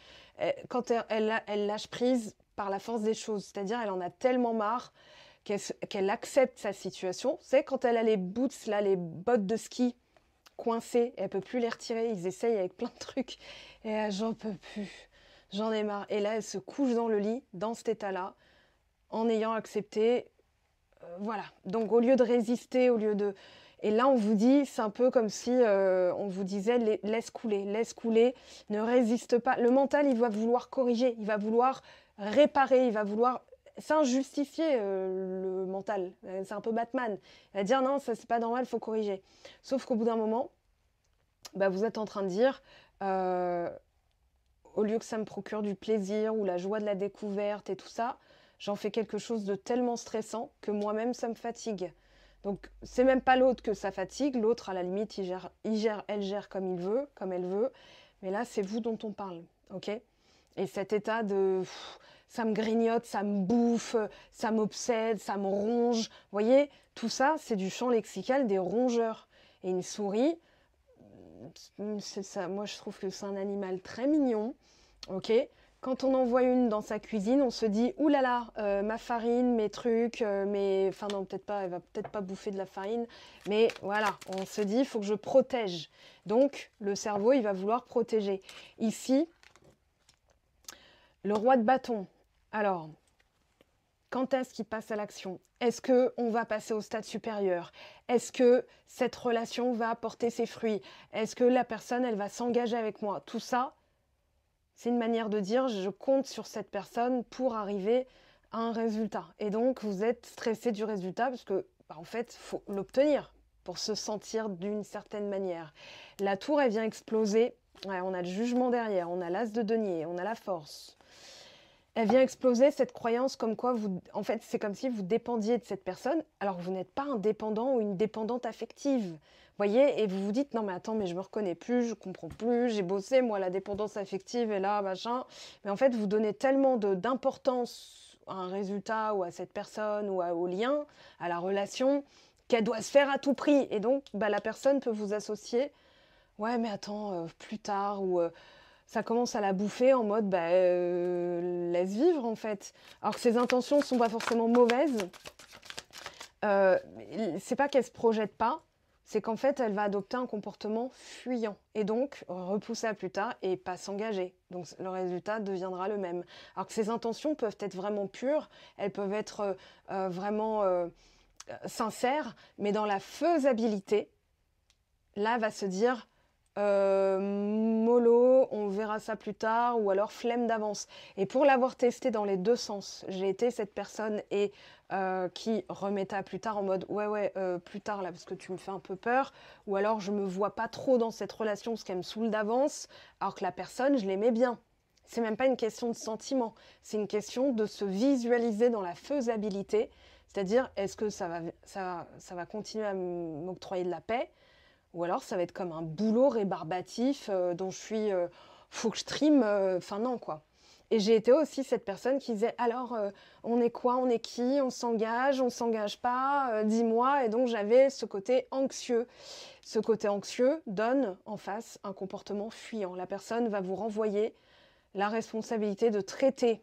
quand elle lâche prise par la force des choses, c'est-à-dire elle en a tellement marre qu'elle accepte sa situation. C'est quand elle a les boots, là, les bottes de ski coincées, elle peut plus les retirer, ils essayent avec plein de trucs, et j'en peux plus, j'en ai marre. Et là, elle se couche dans le lit, dans cet état-là, en ayant accepté, voilà. Donc au lieu de résister, au lieu de... Et là, on vous dit, c'est un peu comme si on vous disait, laisse couler, ne résiste pas. Le mental, il va vouloir corriger, il va vouloir réparer, il va vouloir... C'est un justicier, le mental. C'est un peu Batman. Il va dire, non, ça, c'est pas normal, il faut corriger. Sauf qu'au bout d'un moment, bah, vous êtes en train de dire, au lieu que ça me procure du plaisir ou la joie de la découverte et tout ça, j'en fais quelque chose de tellement stressant que moi-même, ça me fatigue. Donc, c'est même pas l'autre que ça fatigue. L'autre, à la limite, elle gère comme il veut, comme elle veut. Mais là, c'est vous dont on parle, ok? Et cet état de ça me grignote, ça me bouffe, ça m'obsède, ça me ronge. Vous voyez, tout ça, c'est du champ lexical des rongeurs. Et une souris, c'est ça, moi je trouve que c'est un animal très mignon. Ok. Quand on en voit une dans sa cuisine, on se dit ouh là là, ma farine, mes trucs, enfin non, peut-être pas, elle va peut-être pas bouffer de la farine, mais voilà, on se dit il faut que je protège. Donc le cerveau, il va vouloir protéger. Ici, le roi de bâton. Alors, quand est-ce qu'il passe à l'action? Est-ce qu'on va passer au stade supérieur? Est-ce que cette relation va apporter ses fruits? Est-ce que la personne, elle va s'engager avec moi? Tout ça, c'est une manière de dire je compte sur cette personne pour arriver à un résultat. Et donc, vous êtes stressé du résultat parce que, en fait, il faut l'obtenir pour se sentir d'une certaine manière. La tour, elle vient exploser. Ouais, on a le jugement derrière, on a l'as de denier, on a la force. Elle vient exploser cette croyance comme quoi en fait, c'est comme si vous dépendiez de cette personne, alors que vous n'êtes pas un dépendant ou une dépendante affective. Voyez, et vous vous dites, non mais attends, mais je me reconnais plus, je comprends plus, j'ai bossé, moi, la dépendance affective, et là, machin. Mais en fait, vous donnez tellement d'importance à un résultat ou à cette personne ou au lien, à la relation, qu'elle doit se faire à tout prix. Et donc, la personne peut vous associer, ouais, mais attends, plus tard, ou ça commence à la bouffer en mode laisse vivre en fait. Alors que ses intentions ne sont pas forcément mauvaises. C'est pas qu'elle se projette pas, c'est qu'en fait elle va adopter un comportement fuyant et donc repousser à plus tard et pas s'engager. Donc le résultat deviendra le même. Alors que ses intentions peuvent être vraiment pures, elles peuvent être vraiment sincères, mais dans la faisabilité, là elle va se dire mollo, on verra ça plus tard, ou alors flemme d'avance. Et pour l'avoir testé dans les deux sens, j'ai été cette personne qui remettait à plus tard en mode ouais, plus tard là parce que tu me fais un peu peur, ou alors je me vois pas trop dans cette relation parce qu'elle me saoule d'avance, alors que la personne, je l'aimais bien. C'est même pas une question de sentiment, c'est une question de se visualiser dans la faisabilité, c'est-à-dire est-ce que ça va continuer à m'octroyer de la paix, ou alors ça va être comme un boulot rébarbatif dont je suis... faut que je trime, enfin non quoi. Et j'ai été aussi cette personne qui disait alors on est quoi, on est qui, on s'engage pas, dis-moi. Et donc j'avais ce côté anxieux. Ce côté anxieux donne en face un comportement fuyant. La personne va vous renvoyer la responsabilité de traiter,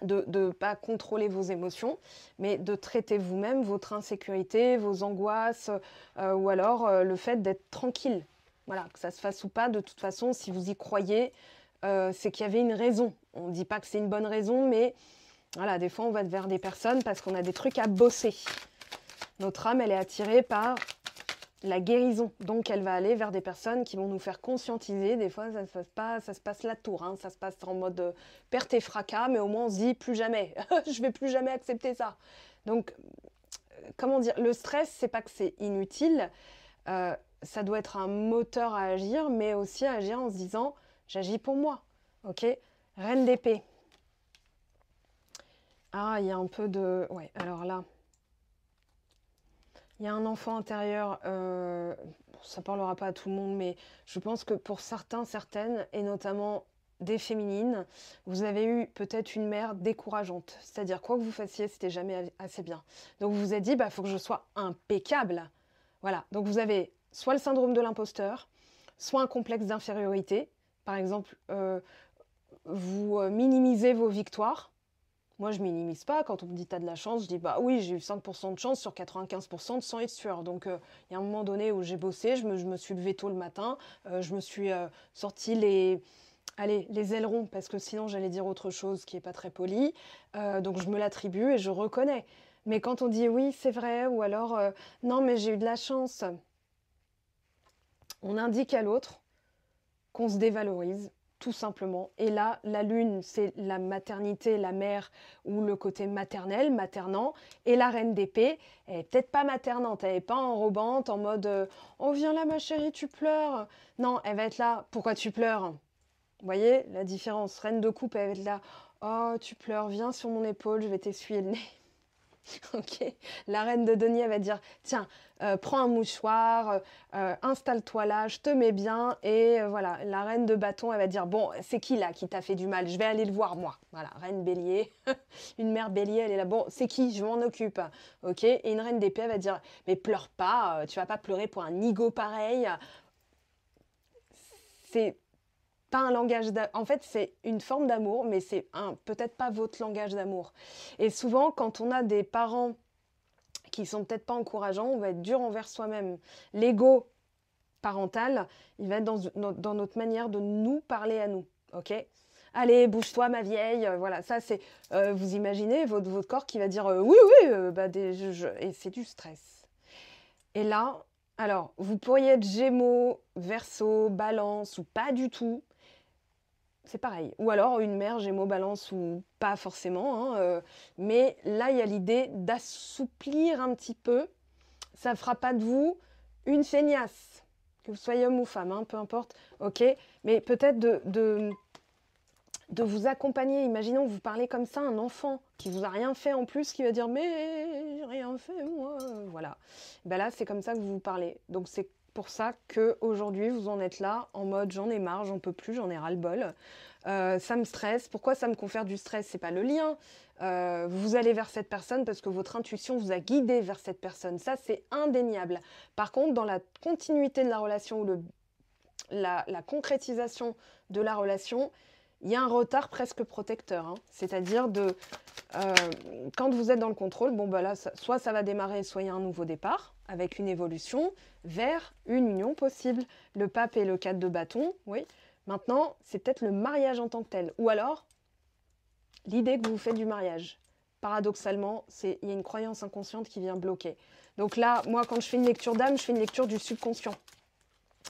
de ne pas contrôler vos émotions, mais de traiter vous-même votre insécurité, vos angoisses, ou alors le fait d'être tranquille. Voilà, que ça se fasse ou pas, de toute façon, si vous y croyez, c'est qu'il y avait une raison. On ne dit pas que c'est une bonne raison, mais voilà, des fois on va vers des personnes parce qu'on a des trucs à bosser. Notre âme, elle est attirée par la guérison. Donc elle va aller vers des personnes qui vont nous faire conscientiser. Des fois, ça se passe la tour, hein. Ça se passe en mode perte et fracas, mais au moins on se dit plus jamais. Je vais plus jamais accepter ça. Donc, comment dire, le stress, c'est pas que c'est inutile. Ça doit être un moteur à agir, mais aussi à agir en se disant, j'agis pour moi. Ok, reine d'épée. Ah, il y a un peu de... Ouais, alors là... Il y a un enfant intérieur, ça ne parlera pas à tout le monde, mais je pense que pour certains, certaines, et notamment des féminines, vous avez eu peut-être une mère décourageante. C'est-à-dire, quoi que vous fassiez, c'était jamais assez bien. Donc vous vous êtes dit, il faut que je sois impeccable. Voilà, donc vous avez soit le syndrome de l'imposteur, soit un complexe d'infériorité. Par exemple, vous minimisez vos victoires. Moi, je minimise pas. Quand on me dit t'as de la chance, je dis bah oui, j'ai eu 5% de chance sur 95% de sang et de sueur. Donc, il y a un moment donné où j'ai bossé, je me suis levée tôt le matin, je me suis sorti les ailerons, parce que sinon j'allais dire autre chose qui est pas très poli. Donc, je me l'attribue et je reconnais. Mais quand on dit oui, c'est vrai, ou alors non, mais j'ai eu de la chance, on indique à l'autre qu'on se dévalorise, tout simplement. Et là, la lune, c'est la maternité, la mère, ou le côté maternel, maternant. Et la reine d'épée, elle n'est peut-être pas maternante, elle n'est pas enrobante, en mode oh viens là ma chérie, tu pleures. Non, elle va être là, pourquoi tu pleures? Vous voyez la différence? Reine de coupe, elle va être là, oh tu pleures, viens sur mon épaule, je vais t'essuyer le nez. Ok, la reine de denier elle va dire, tiens, prends un mouchoir, installe-toi là, je te mets bien. Et voilà, la reine de bâton, elle va dire, bon, c'est qui là qui t'a fait du mal? Je vais aller le voir moi. Voilà, reine bélier, une mère bélier, elle est là, bon, c'est qui? Je m'en occupe. Ok, et une reine d'épée, elle va dire, mais pleure pas, tu vas pas pleurer pour un nigo pareil. C'est pas un langage d'amour. En fait, c'est une forme d'amour, mais c'est peut-être pas votre langage d'amour. Et souvent, quand on a des parents qui sont peut-être pas encourageants, on va être dur envers soi-même. L'ego parental, il va être dans notre manière de nous parler à nous. Ok? Allez, bouge-toi, ma vieille. Voilà, ça c'est. Vous imaginez votre corps qui va dire oui, oui, et c'est du stress. Et là, alors, vous pourriez être Gémeaux, Verseau, Balance ou pas du tout. C'est pareil. Ou alors une mère Gémeaux, Balance ou pas forcément. Hein, mais là, il y a l'idée d'assouplir un petit peu. Ça ne fera pas de vous une feignasse. Que vous soyez homme ou femme, hein, peu importe. Ok. Mais peut-être de vous accompagner. Imaginons que vous parlez comme ça à un enfant qui vous a rien fait en plus, qui va dire mais j'ai rien fait moi. Voilà. Ben là, c'est comme ça que vous vous parlez. Donc c'est pour ça qu'aujourd'hui, vous en êtes là, en mode j'en ai marre, j'en peux plus, j'en ai ras-le-bol. Ça me stresse. Pourquoi ça me confère du stress? C'est pas le lien. Vous allez vers cette personne parce que votre intuition vous a guidé vers cette personne. Ça, c'est indéniable. Par contre, dans la continuité de la relation ou la concrétisation de la relation, il y a un retard presque protecteur. Hein. C'est-à-dire quand vous êtes dans le contrôle, bon bah là, soit ça va démarrer, soit il y a un nouveau départ avec une évolution vers une union possible. Le pape et le 4 de bâton, oui. Maintenant, c'est peut-être le mariage en tant que tel. Ou alors, l'idée que vous faites du mariage. Paradoxalement, il y a une croyance inconsciente qui vient bloquer. Donc là, moi, quand je fais une lecture d'âme, je fais une lecture du subconscient.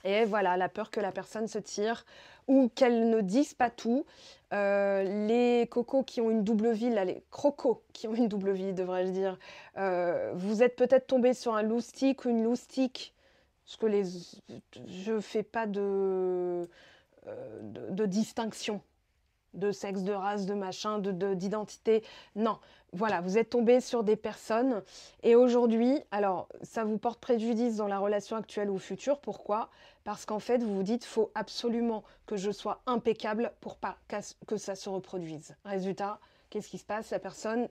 Et voilà, la peur que la personne se tire ou qu'elle ne dise pas tout. Les cocos qui ont une double vie, là, les crocos qui ont une double vie, devrais-je dire, vous êtes peut-être tombé sur un loustic ou une loustique, parce que je ne fais pas de distinction de sexe, de race, de machin, d'identité. Non, voilà, vous êtes tombé sur des personnes et aujourd'hui, alors ça vous porte préjudice dans la relation actuelle ou future. Pourquoi? Parce qu'en fait, vous vous dites, faut absolument que je sois impeccable pour pas que ça se reproduise. Résultat, qu'est-ce qui se passe? La personne,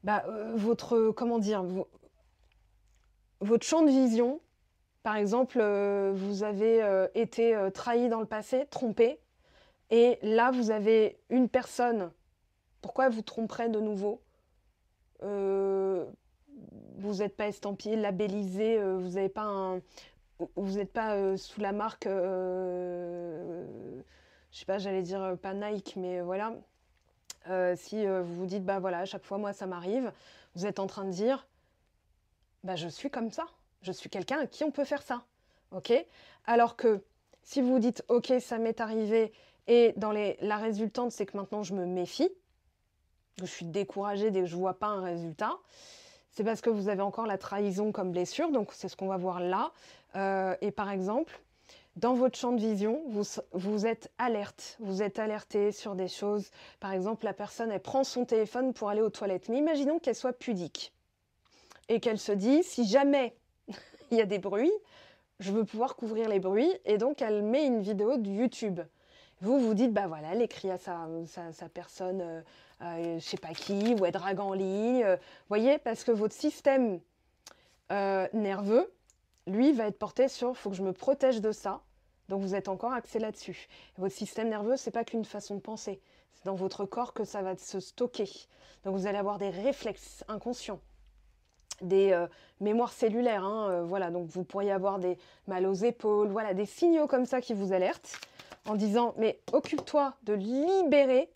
comment dire, votre champ de vision, par exemple, vous avez été trahi dans le passé, trompé. Et là, vous avez une personne. Pourquoi vous tromperez de nouveau? Vous n'êtes pas estampillé, labellisé, vous n'avez pas vous n'êtes pas sous la marque, je sais pas, j'allais dire pas Nike, mais voilà. Si vous vous dites, bah voilà, à chaque fois, moi, ça m'arrive, vous êtes en train de dire, bah je suis comme ça. Je suis quelqu'un à qui on peut faire ça. Ok? Alors que si vous vous dites, ok, ça m'est arrivé, et la résultante, c'est que maintenant je me méfie, je suis découragée dès que je ne vois pas un résultat, c'est parce que vous avez encore la trahison comme blessure, donc c'est ce qu'on va voir là. Et par exemple, dans votre champ de vision, vous êtes alerte, vous êtes alerté sur des choses. Par exemple, la personne, elle prend son téléphone pour aller aux toilettes. Mais imaginons qu'elle soit pudique et qu'elle se dit, si jamais il y a des bruits, je veux pouvoir couvrir les bruits, et donc elle met une vidéo de YouTube. Vous vous dites, bah voilà, elle écrit à sa personne, je sais pas qui, ou elle drague en ligne. Voyez, parce que votre système nerveux, lui, va être porté sur, faut que je me protège de ça. Donc vous êtes encore axé là-dessus. Votre système nerveux, c'est pas qu'une façon de penser. C'est dans votre corps que ça va se stocker. Donc vous allez avoir des réflexes inconscients, des mémoires cellulaires. Hein, voilà, donc vous pourriez avoir des mal aux épaules, voilà, des signaux comme ça qui vous alertent en disant, mais occupe-toi de libérer,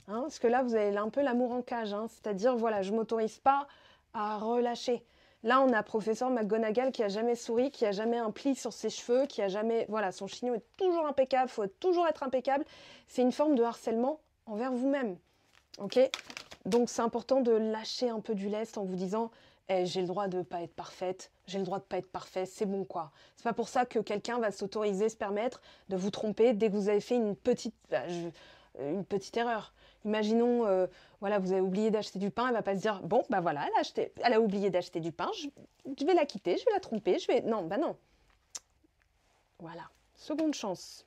hein, parce que là, vous avez un peu l'amour en cage, hein, c'est-à-dire, voilà, je ne m'autorise pas à relâcher. Là, on a professeur McGonagall qui a jamais souri, qui a jamais un pli sur ses cheveux, qui a jamais, voilà, son chignon est toujours impeccable, faut toujours être impeccable. C'est une forme de harcèlement envers vous-même, ok? Donc, c'est important de lâcher un peu du lest en vous disant, j'ai le droit de ne pas être parfaite, j'ai le droit de ne pas être parfait, c'est bon quoi. C'est pas pour ça que quelqu'un va s'autoriser, se permettre de vous tromper dès que vous avez fait une petite... une petite erreur. Imaginons, voilà, vous avez oublié d'acheter du pain, elle va pas se dire, bon, bah voilà, elle a oublié d'acheter du pain, je vais la quitter, je vais la tromper, Non, bah non. Voilà, seconde chance.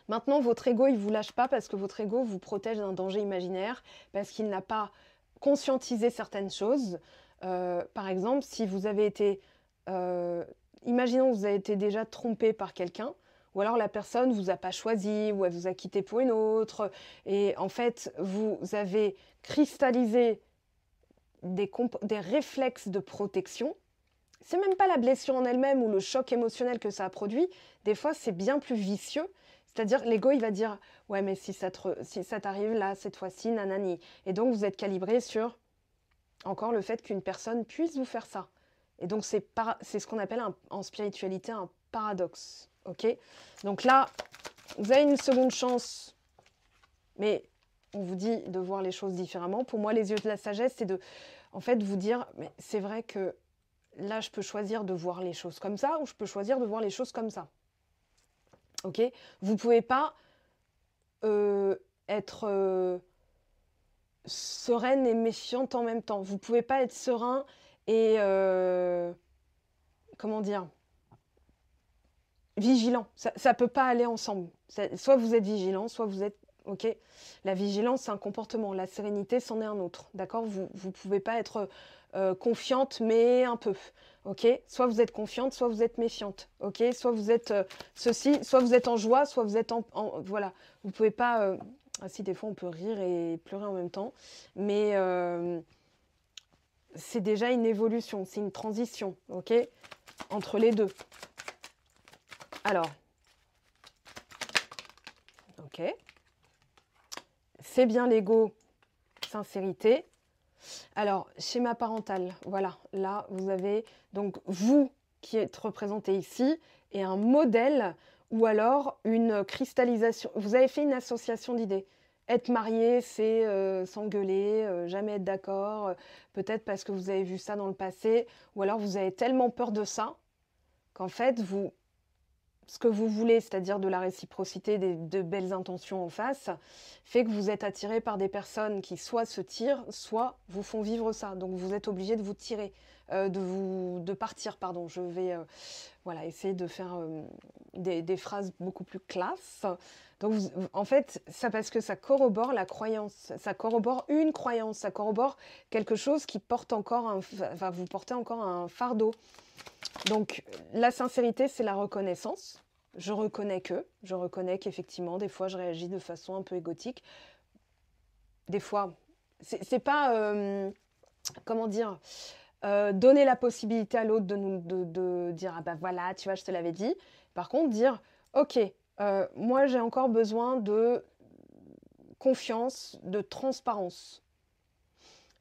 Maintenant, votre ego, il vous lâche pas parce que votre ego vous protège d'un danger imaginaire, parce qu'il n'a pas conscientisé certaines choses. Par exemple, si vous avez été... imaginons que vous avez été déjà trompé par quelqu'un, ou alors la personne ne vous a pas choisi, ou elle vous a quitté pour une autre, et en fait, vous avez cristallisé des réflexes de protection. C'est même pas la blessure en elle-même ou le choc émotionnel que ça a produit. Des fois, c'est bien plus vicieux. C'est-à-dire, l'ego, il va dire « Ouais, mais si ça t'arrive là, cette fois-ci, nanani ». Et donc, vous êtes calibré sur, encore, le fait qu'une personne puisse vous faire ça. Et donc, c'est ce qu'on appelle en spiritualité un paradoxe. Ok. Donc là, vous avez une seconde chance, mais on vous dit de voir les choses différemment. Pour moi, les yeux de la sagesse, c'est de, en fait, vous dire « Mais c'est vrai que là, je peux choisir de voir les choses comme ça ou je peux choisir de voir les choses comme ça. » Ok. Vous ne pouvez pas être sereine et méfiante en même temps. Vous ne pouvez pas être serein et... comment dire, vigilant. Ça ne peut pas aller ensemble. Soit vous êtes vigilant, soit vous êtes... Ok. La vigilance, c'est un comportement. La sérénité, c'en est un autre. D'accord. Vous ne pouvez pas être confiante, mais un peu. Ok. Soit vous êtes confiante, soit vous êtes méfiante. Ok. Soit vous êtes ceci, soit vous êtes en joie, soit vous êtes voilà. Vous ne pouvez pas... Ah si, des fois, on peut rire et pleurer en même temps. Mais c'est déjà une évolution, c'est une transition, ok, entre les deux. Alors, ok, c'est bien l'ego, sincérité. Alors, schéma parental, voilà, là, vous avez donc vous qui êtes représenté ici et un modèle ou alors une cristallisation. Vous avez fait une association d'idées. Être marié, c'est s'engueuler, jamais être d'accord, peut-être parce que vous avez vu ça dans le passé, ou alors vous avez tellement peur de ça qu'en fait, ce que vous voulez, c'est-à-dire de la réciprocité, de belles intentions en face, fait que vous êtes attiré par des personnes qui soit se tirent, soit vous font vivre ça. Donc vous êtes obligé de vous tirer, de partir, pardon. Je vais voilà, essayer de faire des phrases beaucoup plus classe. Donc en fait, ça parce que ça corrobore la croyance, ça corrobore une croyance, ça corrobore quelque chose qui porte encore va vous porter encore un fardeau. Donc, la sincérité, c'est la reconnaissance. Je reconnais qu'effectivement, des fois, je réagis de façon un peu égotique. Des fois, c'est pas, comment dire, donner la possibilité à l'autre de dire, ah ben voilà, tu vois, je te l'avais dit. Par contre, dire, ok, moi, j'ai encore besoin de confiance, de transparence.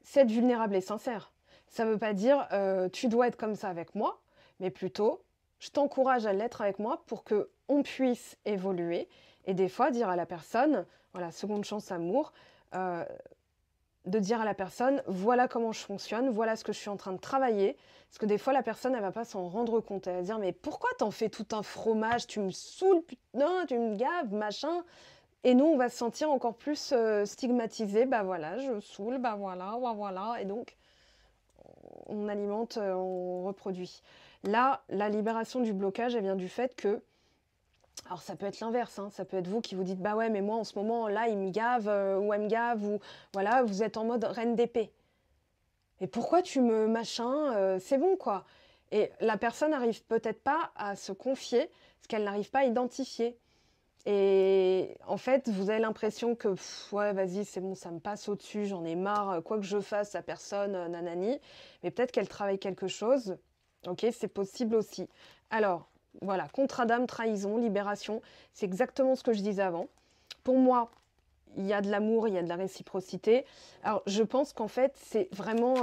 C'est être vulnérable et sincère. Ça ne veut pas dire, tu dois être comme ça avec moi, mais plutôt, je t'encourage à l'être avec moi pour qu'on puisse évoluer et des fois dire à la personne, voilà, seconde chance amour, de dire à la personne, voilà comment je fonctionne, voilà ce que je suis en train de travailler, parce que des fois la personne, elle ne va pas s'en rendre compte, elle va dire, mais pourquoi t'en fais tout un fromage, tu me saoules, putain, tu me gaves, machin. Et nous, on va se sentir encore plus stigmatisé, bah voilà, je saoule, bah voilà, voilà, et donc on alimente, on reproduit. Là, la libération du blocage, elle vient du fait que, alors ça peut être l'inverse, hein, ça peut être vous qui vous dites, bah ouais, mais moi en ce moment, là, il me gave, ou elle me gave, ou voilà, vous êtes en mode reine d'épée. Et pourquoi tu me machin, c'est bon quoi. Et la personne n'arrive peut-être pas à se confier, parce qu'elle n'arrive pas à identifier. Et en fait, vous avez l'impression que, ouais, vas-y, c'est bon, ça me passe au-dessus, j'en ai marre, quoi que je fasse, la personne, nanani. Mais peut-être qu'elle travaille quelque chose. Ok, c'est possible aussi. Alors, voilà, contrat d'âme, trahison, libération, c'est exactement ce que je disais avant. Pour moi, il y a de l'amour, il y a de la réciprocité. Alors, je pense qu'en fait, c'est vraiment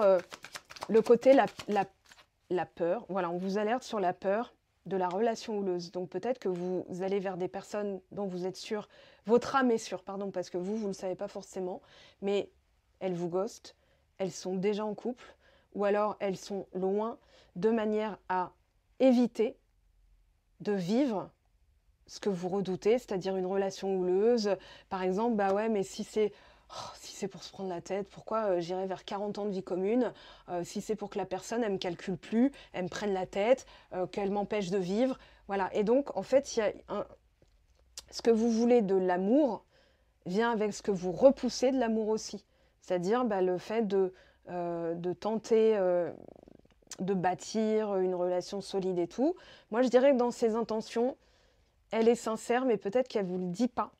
le côté, la peur. Voilà, on vous alerte sur la peur de la relation houleuse. Donc peut-être que vous allez vers des personnes dont vous êtes sûr, votre âme est sûre, pardon, parce que vous ne le savez pas forcément, mais elles vous ghostent, elles sont déjà en couple, ou alors elles sont loin, de manière à éviter de vivre ce que vous redoutez, c'est-à-dire une relation houleuse. Par exemple, bah ouais, mais si c'est pour se prendre la tête, pourquoi j'irais vers 40 ans de vie commune? Si c'est pour que la personne, elle me calcule plus, elle me prenne la tête, qu'elle m'empêche de vivre. Voilà. Et donc, en fait, ce que vous voulez de l'amour vient avec ce que vous repoussez de l'amour aussi. C'est-à-dire bah, le fait de tenter de bâtir une relation solide et tout. Moi, je dirais que dans ses intentions, elle est sincère, mais peut-être qu'elle ne vous le dit pas.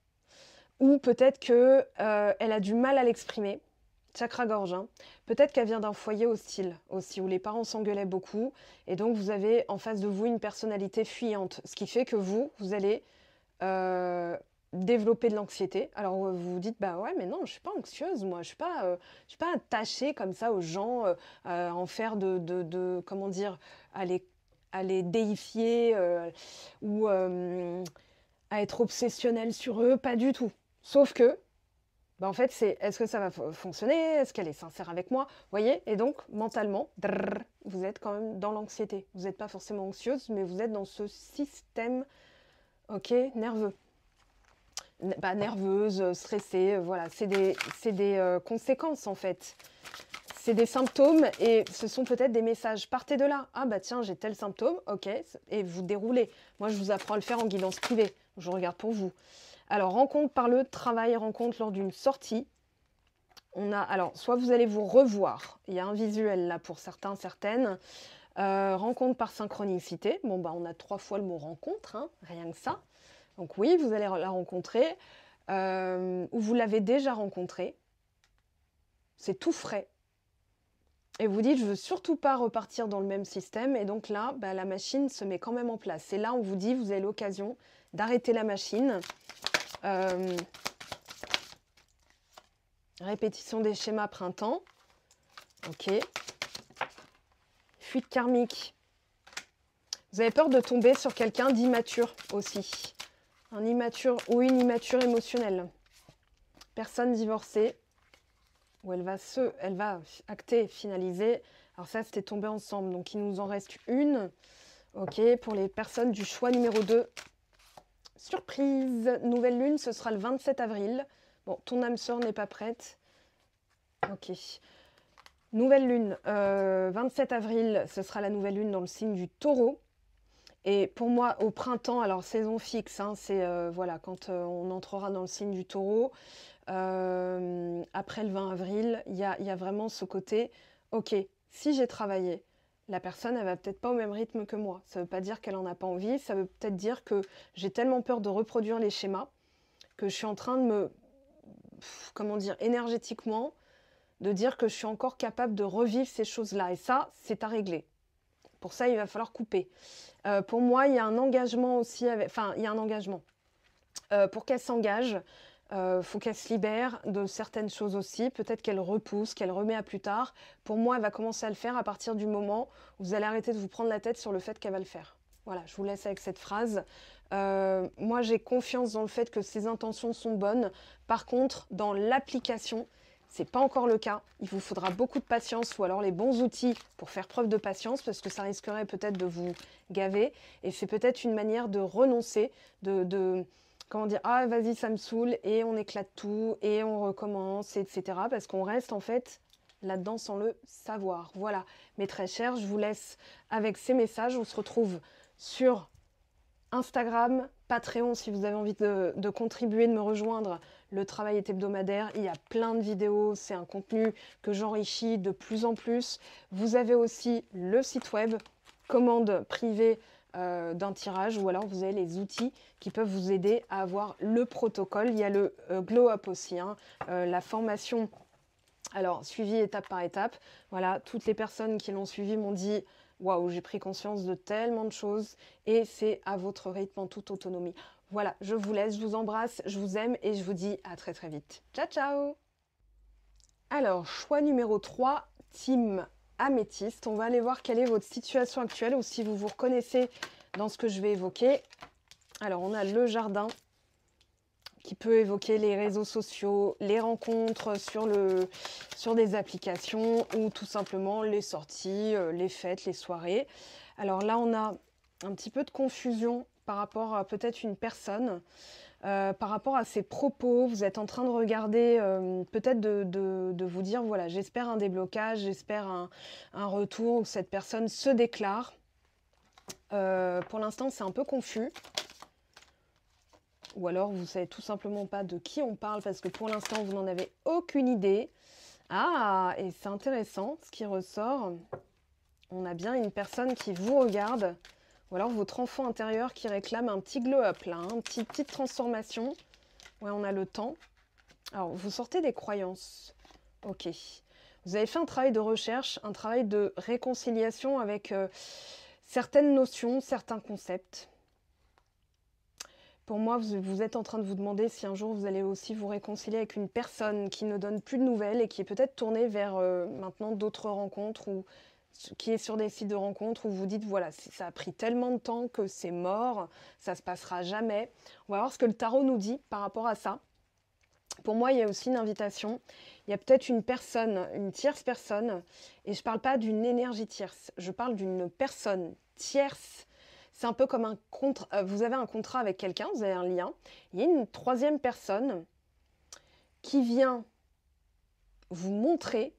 Ou peut-être qu'elle a du mal à l'exprimer. Chakra-gorge, hein. Peut-être qu'elle vient d'un foyer hostile aussi, où les parents s'engueulaient beaucoup. Et donc, vous avez en face de vous une personnalité fuyante. Ce qui fait que vous allez développer de l'anxiété. Alors, vous vous dites, bah ouais, mais non, je ne suis pas anxieuse, moi. Je ne suis pas attachée comme ça aux gens, en faire comment dire, à les déifier ou à être obsessionnelle sur eux. Pas du tout. Sauf que, bah en fait, c'est est-ce que ça va fonctionner? Est-ce qu'elle est sincère avec moi? Vous voyez? Et donc, mentalement, vous êtes quand même dans l'anxiété. Vous n'êtes pas forcément anxieuse, mais vous êtes dans ce système, ok, nerveux. Bah, nerveuse, stressée, voilà. C'est des conséquences, en fait. C'est des symptômes et ce sont peut-être des messages. Partez de là. Ah bah tiens, j'ai tel symptôme, ok. Et vous déroulez. Moi, je vous apprends à le faire en guidance privée. Je regarde pour vous. Alors, rencontre par le travail, rencontre lors d'une sortie. Alors, soit vous allez vous revoir. Il y a un visuel là pour certains, certaines. Rencontre par synchronicité. Bon, bah, on a 3 fois le mot rencontre, hein, rien que ça. Donc oui, vous allez la rencontrer. Ou vous l'avez déjà rencontrée. C'est tout frais. Et vous dites, je veux surtout pas repartir dans le même système. Et donc là, bah, la machine se met quand même en place. Et là, on vous dit, vous avez l'occasion d'arrêter la machine. Répétition des schémas printemps. Ok. Fuite karmique. Vous avez peur de tomber sur quelqu'un d'immature aussi. Un immature ou une immature émotionnelle. Personne divorcée. Où elle va acter, finaliser. Alors ça, c'était tombé ensemble. Donc, il nous en reste une. Ok. Pour les personnes du choix numéro 2. Surprise. Nouvelle lune, ce sera le 27 avril. Bon, ton âme sœur n'est pas prête. Ok. Nouvelle lune, 27 avril, ce sera la nouvelle lune dans le signe du Taureau. Et pour moi, au printemps, alors saison fixe, hein, c'est voilà, quand on entrera dans le signe du Taureau, après le 20 avril, il y a vraiment ce côté, ok, si j'ai travaillé, la personne, elle va peut-être pas au même rythme que moi. Ça veut pas dire qu'elle en a pas envie, ça veut peut-être dire que j'ai tellement peur de reproduire les schémas que je suis en train de comment dire, énergétiquement, de dire que je suis encore capable de revivre ces choses-là. Et ça, c'est à régler. Pour ça, il va falloir couper. Pour moi, il y a un engagement aussi. Enfin, il y a un engagement. Pour qu'elle s'engage, faut qu'elle se libère de certaines choses aussi. Peut-être qu'elle repousse, qu'elle remet à plus tard. Pour moi, elle va commencer à le faire à partir du moment où vous allez arrêter de vous prendre la tête sur le fait qu'elle va le faire. Voilà, je vous laisse avec cette phrase. Moi, j'ai confiance dans le fait que ses intentions sont bonnes. Par contre, dans l'application, c'est pas encore le cas. Il vous faudra beaucoup de patience ou alors les bons outils pour faire preuve de patience parce que ça risquerait peut-être de vous gaver. Et c'est peut-être une manière de renoncer, comment dire, ah vas-y, ça me saoule et on éclate tout et on recommence, etc. Parce qu'on reste en fait là-dedans sans le savoir. Voilà, mes très chers, je vous laisse avec ces messages. On se retrouve sur Instagram, Patreon si vous avez envie de contribuer, de me rejoindre. Le travail est hebdomadaire, il y a plein de vidéos, c'est un contenu que j'enrichis de plus en plus. Vous avez aussi le site web, commande privée d'un tirage, ou alors vous avez les outils qui peuvent vous aider à avoir le protocole. Il y a le Glow Up aussi, hein, la formation, alors suivi étape par étape. Voilà, toutes les personnes qui l'ont suivi m'ont dit waouh, j'ai pris conscience de tellement de choses et c'est à votre rythme en toute autonomie. Voilà, je vous laisse, je vous embrasse, je vous aime et je vous dis à très très vite. Ciao ciao. Alors, choix numéro 3, team améthyste. On va aller voir quelle est votre situation actuelle ou si vous vous reconnaissez dans ce que je vais évoquer. Alors, on a le jardin qui peut évoquer les réseaux sociaux, les rencontres sur des applications ou tout simplement les sorties, les fêtes, les soirées. Alors là, on a un petit peu de confusion par rapport à peut-être une personne, par rapport à ses propos. Vous êtes en train de regarder, peut-être de vous dire, voilà, j'espère un déblocage, j'espère un retour où cette personne se déclare. Pour l'instant, c'est un peu confus. Ou alors, vous savez tout simplement pas de qui on parle parce que pour l'instant, vous n'en avez aucune idée. Ah, et c'est intéressant, ce qui ressort. On a bien une personne qui vous regarde. Ou alors votre enfant intérieur qui réclame un petit glow-up, là, une petite transformation. Ouais, on a le temps. Alors, vous sortez des croyances. Ok. Vous avez fait un travail de recherche, un travail de réconciliation avec certaines notions, certains concepts. Pour moi, vous êtes en train de vous demander si un jour vous allez aussi vous réconcilier avec une personne qui ne donne plus de nouvelles et qui est peut-être tournée vers maintenant d'autres rencontres ou qui est sur des sites de rencontres où vous dites voilà, ça a pris tellement de temps que c'est mort, ça se passera jamais. On va voir ce que le tarot nous dit par rapport à ça. Pour moi, il y a aussi une invitation. Il y a peut-être une personne, une tierce personne, et je ne parle pas d'une énergie tierce, je parle d'une personne tierce. C'est un peu comme un contrat. Vous avez un contrat avec quelqu'un, vous avez un lien. Il y a une troisième personne qui vient vous montrer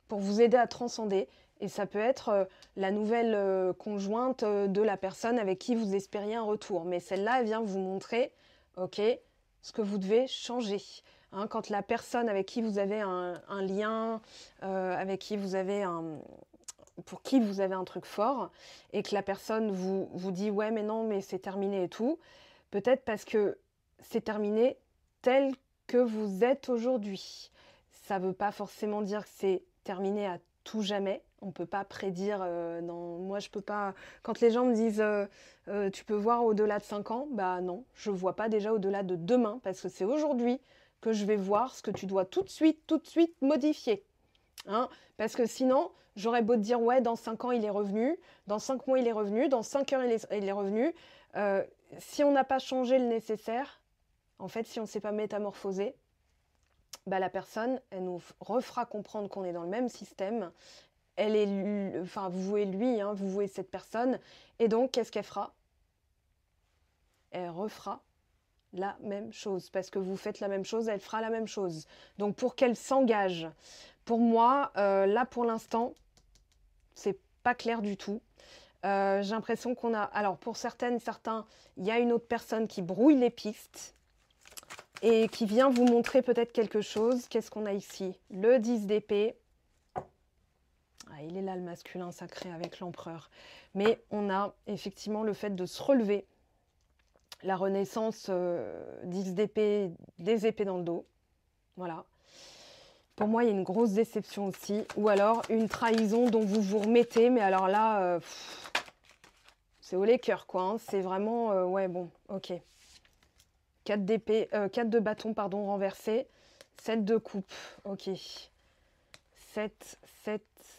pour vous aider à transcender. Et ça peut être la nouvelle conjointe de la personne avec qui vous espériez un retour. Mais celle-là, elle vient vous montrer, ok, ce que vous devez changer. Hein, quand la personne avec qui vous avez un lien, avec qui vous avez pour qui vous avez un truc fort, et que la personne vous dit ouais mais non mais c'est terminé et tout, peut-être parce que c'est terminé tel que vous êtes aujourd'hui. Ça ne veut pas forcément dire que c'est terminé à tout jamais. On ne peut pas prédire. Moi, je peux pas. Quand les gens me disent tu peux voir au-delà de 5 ans, bah non, je ne vois pas déjà au-delà de demain, parce que c'est aujourd'hui que je vais voir ce que tu dois tout de suite modifier. Hein, parce que sinon, j'aurais beau te dire, ouais, dans 5 ans, il est revenu, dans 5 mois, il est revenu, dans 5 heures, il est revenu. Si on n'a pas changé le nécessaire, en fait, si on ne s'est pas métamorphosé, bah, la personne, elle nous refera comprendre qu'on est dans le même système. Elle est, enfin, vous vouez lui, hein, vous vouez cette personne. Et donc, qu'est-ce qu'elle fera? Elle refera la même chose. Parce que vous faites la même chose, elle fera la même chose. Donc, pour qu'elle s'engage, pour moi, là, pour l'instant, c'est pas clair du tout. J'ai l'impression qu'on a... Alors, pour certains, il y a une autre personne qui brouille les pistes et qui vient vous montrer peut-être quelque chose. Qu'est-ce qu'on a ici? Le 10 d'épée. Ah, il est là, le masculin sacré, avec l'empereur. Mais on a effectivement le fait de se relever. La renaissance, 10 d'épée, des épées dans le dos. Voilà. Pour moi, il y a une grosse déception aussi. Ou alors, une trahison dont vous vous remettez. Mais alors là, c'est au lait cœur, quoi. Hein. C'est vraiment... ouais, bon, ok. 4 d'épée, 4 de bâton, pardon, renversé. 7 de coupe, ok. 7,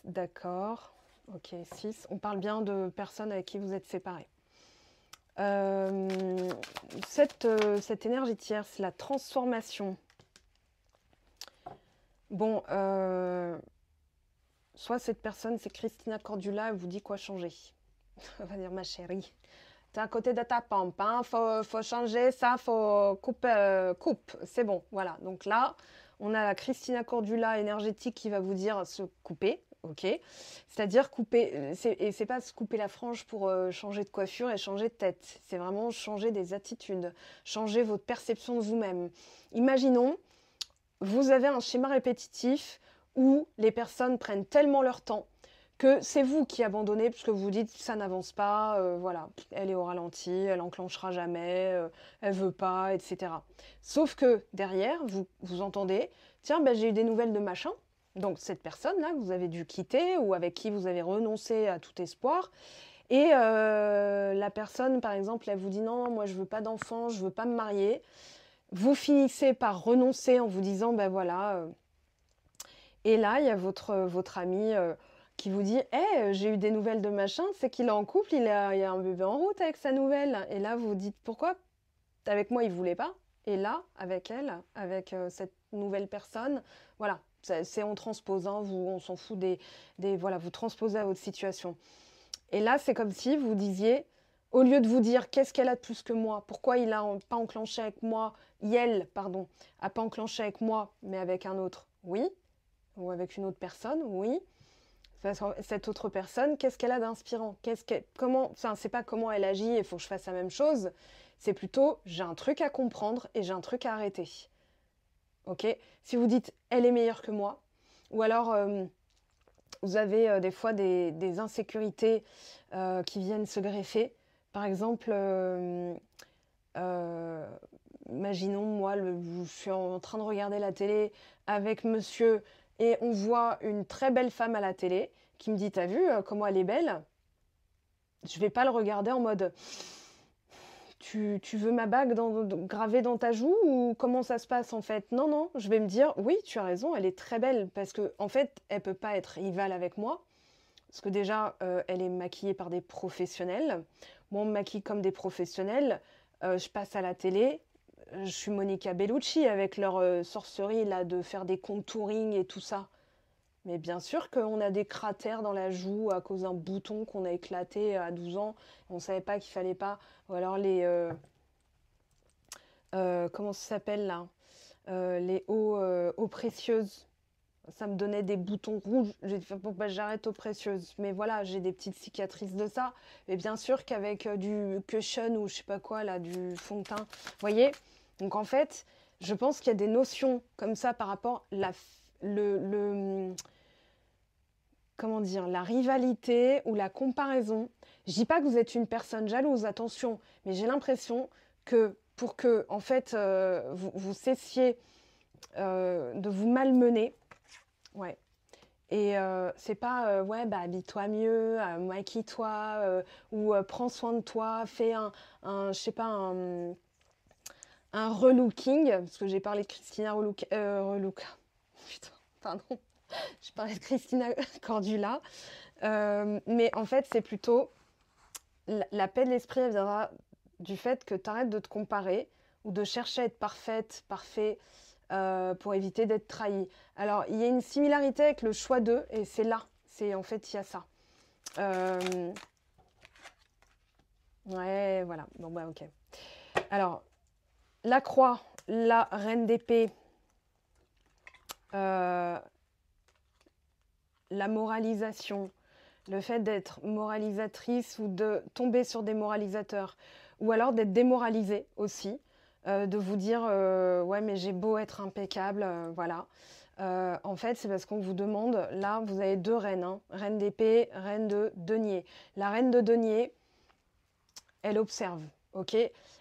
d'accord. Ok, 6. On parle bien de personnes avec qui vous êtes séparés. Cette énergie tierce, la transformation. Bon, soit cette personne, c'est Christina Cordula, elle vous dit quoi changer. On va dire, ma chérie, t'es à côté de ta pompe, hein, faut changer ça, faut couper, coupe, c'est bon, voilà. Donc là, on a la Christina Cordula énergétique qui va vous dire se couper, ok. C'est-à-dire couper, et c'est pas se couper la frange pour changer de coiffure et changer de tête. C'est vraiment changer des attitudes, changer votre perception de vous-même. Imaginons, vous avez un schéma répétitif où les personnes prennent tellement leur temps que c'est vous qui abandonnez parce que vous dites ça n'avance pas, voilà, elle est au ralenti, elle enclenchera jamais, elle veut pas, etc. Sauf que derrière, vous entendez, tiens, ben, j'ai eu des nouvelles de machin. Donc cette personne-là que vous avez dû quitter ou avec qui vous avez renoncé à tout espoir. Et la personne, par exemple, elle vous dit non, moi je veux pas d'enfant, je veux pas me marier. Vous finissez par renoncer en vous disant ben voilà. Et là, il y a votre ami qui vous dit hey, j'ai eu des nouvelles de machin, c'est qu'il est en couple, il y a un bébé en route avec sa nouvelle. Et là, vous vous dites pourquoi avec moi il voulait pas. Et là, avec elle, avec cette nouvelle personne, voilà, on transpose, hein, on s'en fout voilà, vous transposez à votre situation. Et là, c'est comme si vous disiez Au lieu de vous dire qu'est-ce qu'elle a de plus que moi, pourquoi il n'a pas enclenché avec moi, elle, pardon, a pas enclenché avec moi, mais avec un autre, oui, ou avec une autre personne, oui. Cette autre personne, qu'est-ce qu'elle a d'inspirant? Comment, enfin, c'est pas comment elle agit et il faut que je fasse la même chose, c'est plutôt j'ai un truc à comprendre et j'ai un truc à arrêter. Ok? Si vous dites elle est meilleure que moi, ou alors vous avez des fois des insécurités qui viennent se greffer. Par exemple, imaginons, moi, je suis en train de regarder la télé avec monsieur et on voit une très belle femme à la télé qui me dit, t'as vu comment elle est belle? Je vais pas le regarder en mode, tu veux ma bague gravée dans ta joue ou comment ça se passe en fait? Non, non, je vais me dire, oui, tu as raison, elle est très belle parce que en fait, elle peut pas être rivale avec moi. Parce que déjà, elle est maquillée par des professionnels. Moi, on me maquille comme des professionnels. Je passe à la télé. Je suis Monica Bellucci avec leur sorcerie là, de faire des contouring et tout ça. Mais bien sûr qu'on a des cratères dans la joue à cause d'un bouton qu'on a éclaté à 12 ans. On ne savait pas qu'il fallait pas. Ou alors les... comment ça s'appelle là les eaux précieuses. Ça me donnait des boutons rouges. J'ai dit, bon, bah, j'arrête aux précieuses. Mais voilà, j'ai des petites cicatrices de ça. Mais bien sûr qu'avec du cushion ou je sais pas quoi, là, du fond de teint. Vous voyez? Donc en fait, je pense qu'il y a des notions comme ça par rapport à comment dire, la rivalité ou la comparaison. Je dis pas que vous êtes une personne jalouse, attention, mais j'ai l'impression que pour que, en fait, vous cessiez de vous malmener, ouais. Et c'est pas ouais bah habille-toi mieux, maquille-toi ou prends soin de toi, fais je sais pas un relooking parce que j'ai parlé de Christina Relook. Putain, pardon. Je parlais de Christina Cordula. Mais en fait, c'est plutôt la paix de l'esprit, elle viendra du fait que tu arrêtes de te comparer ou de chercher à être parfaite, parfait, pour éviter d'être trahi. Alors, il y a une similarité avec le choix d'eux, et c'est là. C'est en fait, il y a ça. Ouais, voilà. Bon, bah, ok. Alors, la croix, la reine d'épée, la moralisation, le fait d'être moralisatrice ou de tomber sur des moralisateurs, ou alors d'être démoralisé aussi, de vous dire ouais mais j'ai beau être impeccable, voilà. En fait c'est parce qu'on vous demande, là vous avez deux reines, hein, reine d'épée, reine de denier. La reine de denier, elle observe, ok?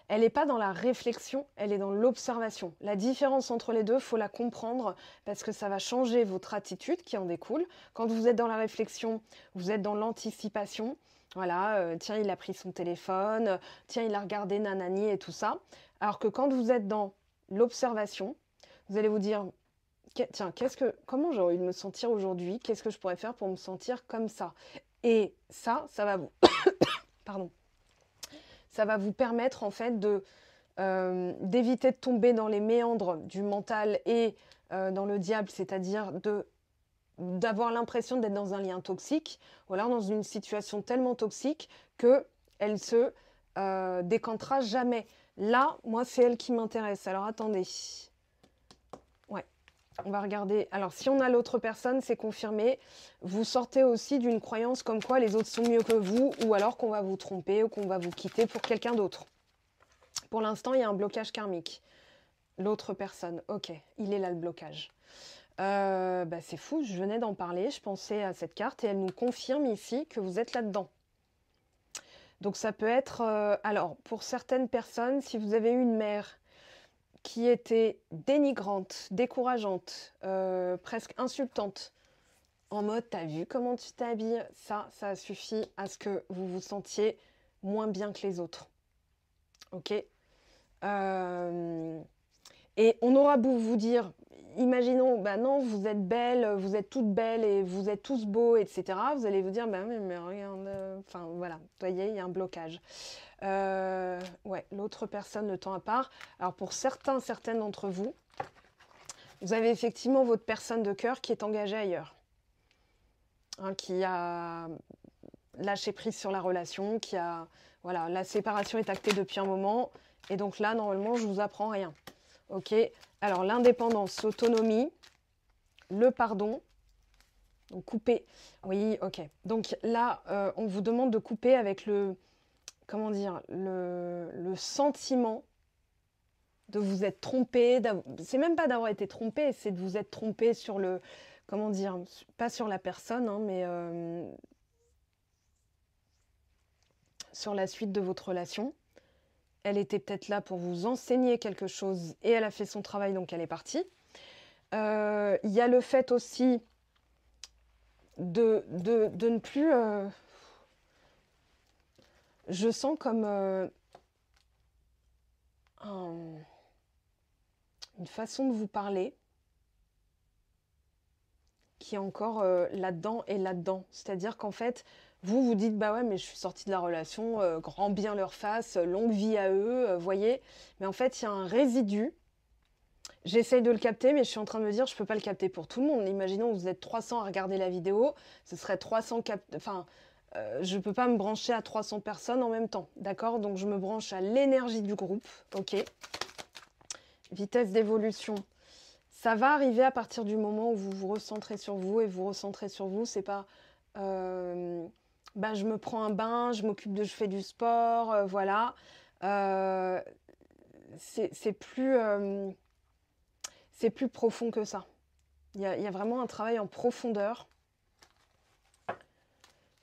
Elle n'est pas dans la réflexion, elle est dans l'observation. La différence entre les deux, il faut la comprendre parce que ça va changer votre attitude qui en découle. Quand vous êtes dans la réflexion, vous êtes dans l'anticipation. Voilà, tiens, il a pris son téléphone, tiens, il a regardé nanani et tout ça. Alors que quand vous êtes dans l'observation, vous allez vous dire, tiens, comment j'aurais envie de me sentir aujourd'hui? Qu'est-ce que je pourrais faire pour me sentir comme ça? Et ça va vous... Pardon. Ça va vous permettre en fait d'éviter de tomber dans les méandres du mental et dans le diable, c'est-à-dire d'avoir l'impression d'être dans un lien toxique ou alors dans une situation tellement toxique qu'elle se décantera jamais. Là, moi, c'est elle qui m'intéresse. Alors, attendez. Ouais, on va regarder. Alors, si on a l'autre personne, c'est confirmé. Vous sortez aussi d'une croyance comme quoi les autres sont mieux que vous ou alors qu'on va vous tromper ou qu'on va vous quitter pour quelqu'un d'autre. Pour l'instant, il y a un blocage karmique. L'autre personne, ok, il est là le blocage. Bah, c'est fou, je venais d'en parler, je pensais à cette carte et elle nous confirme ici que vous êtes là-dedans. Donc ça peut être, alors pour certaines personnes, si vous avez eu une mère qui était dénigrante, décourageante, presque insultante, en mode t'as vu comment tu t'habilles, ça suffit à ce que vous vous sentiez moins bien que les autres. Ok. Et on aura beau vous dire, imaginons, bah non, vous êtes belle, vous êtes toutes belles et vous êtes tous beaux, etc. Vous allez vous dire, bah mais regarde, enfin voilà, vous voyez, il y a un blocage. Ouais, l'autre personne, le temps à part. Alors pour certaines d'entre vous, vous avez effectivement votre personne de cœur qui est engagée ailleurs. Hein, lâché prise sur la relation, qui a... Voilà, la séparation est actée depuis un moment. Et donc là, normalement, je vous apprends rien. Ok. Alors, l'indépendance, l'autonomie, le pardon. Donc, couper. Oui, ok. Donc là, on vous demande de couper avec le... Comment dire? Le sentiment de vous être trompé. C'est même pas d'avoir été trompé, c'est de vous être trompé sur le... Comment dire? Pas sur la personne, hein, mais sur la suite de votre relation. Elle était peut-être là pour vous enseigner quelque chose et elle a fait son travail, donc elle est partie. Il y a le fait aussi de ne plus... je sens comme une façon de vous parler qui est encore là-dedans et là-dedans. C'est-à-dire qu'en fait, vous dites, bah ouais, mais je suis sortie de la relation, grand bien leur fasse, longue vie à eux, voyez. Mais en fait, il y a un résidu. J'essaye de le capter, mais je suis en train de me dire, je ne peux pas le capter pour tout le monde. Imaginons, vous êtes 300 à regarder la vidéo, ce serait 300 Enfin, je ne peux pas me brancher à 300 personnes en même temps, d'accord? Donc, je me branche à l'énergie du groupe, ok? Vitesse d'évolution. Ça va arriver à partir du moment où vous vous recentrez sur vous, et vous recentrez sur vous, c'est pas... bah, je me prends un bain, je fais du sport, voilà. C'est plus profond que ça. Il y a vraiment un travail en profondeur.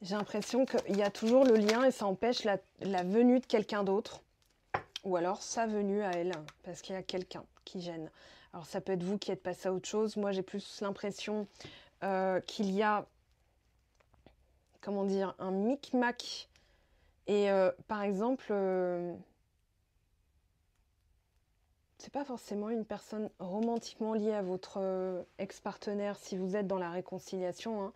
J'ai l'impression qu'il y a toujours le lien et ça empêche la venue de quelqu'un d'autre. Ou alors sa venue à elle, parce qu'il y a quelqu'un qui gêne. Alors ça peut être vous qui êtes passé à autre chose. Moi j'ai plus l'impression qu'il y a, comment dire, un micmac. Et par exemple, c'est pas forcément une personne romantiquement liée à votre ex-partenaire si vous êtes dans la réconciliation, hein.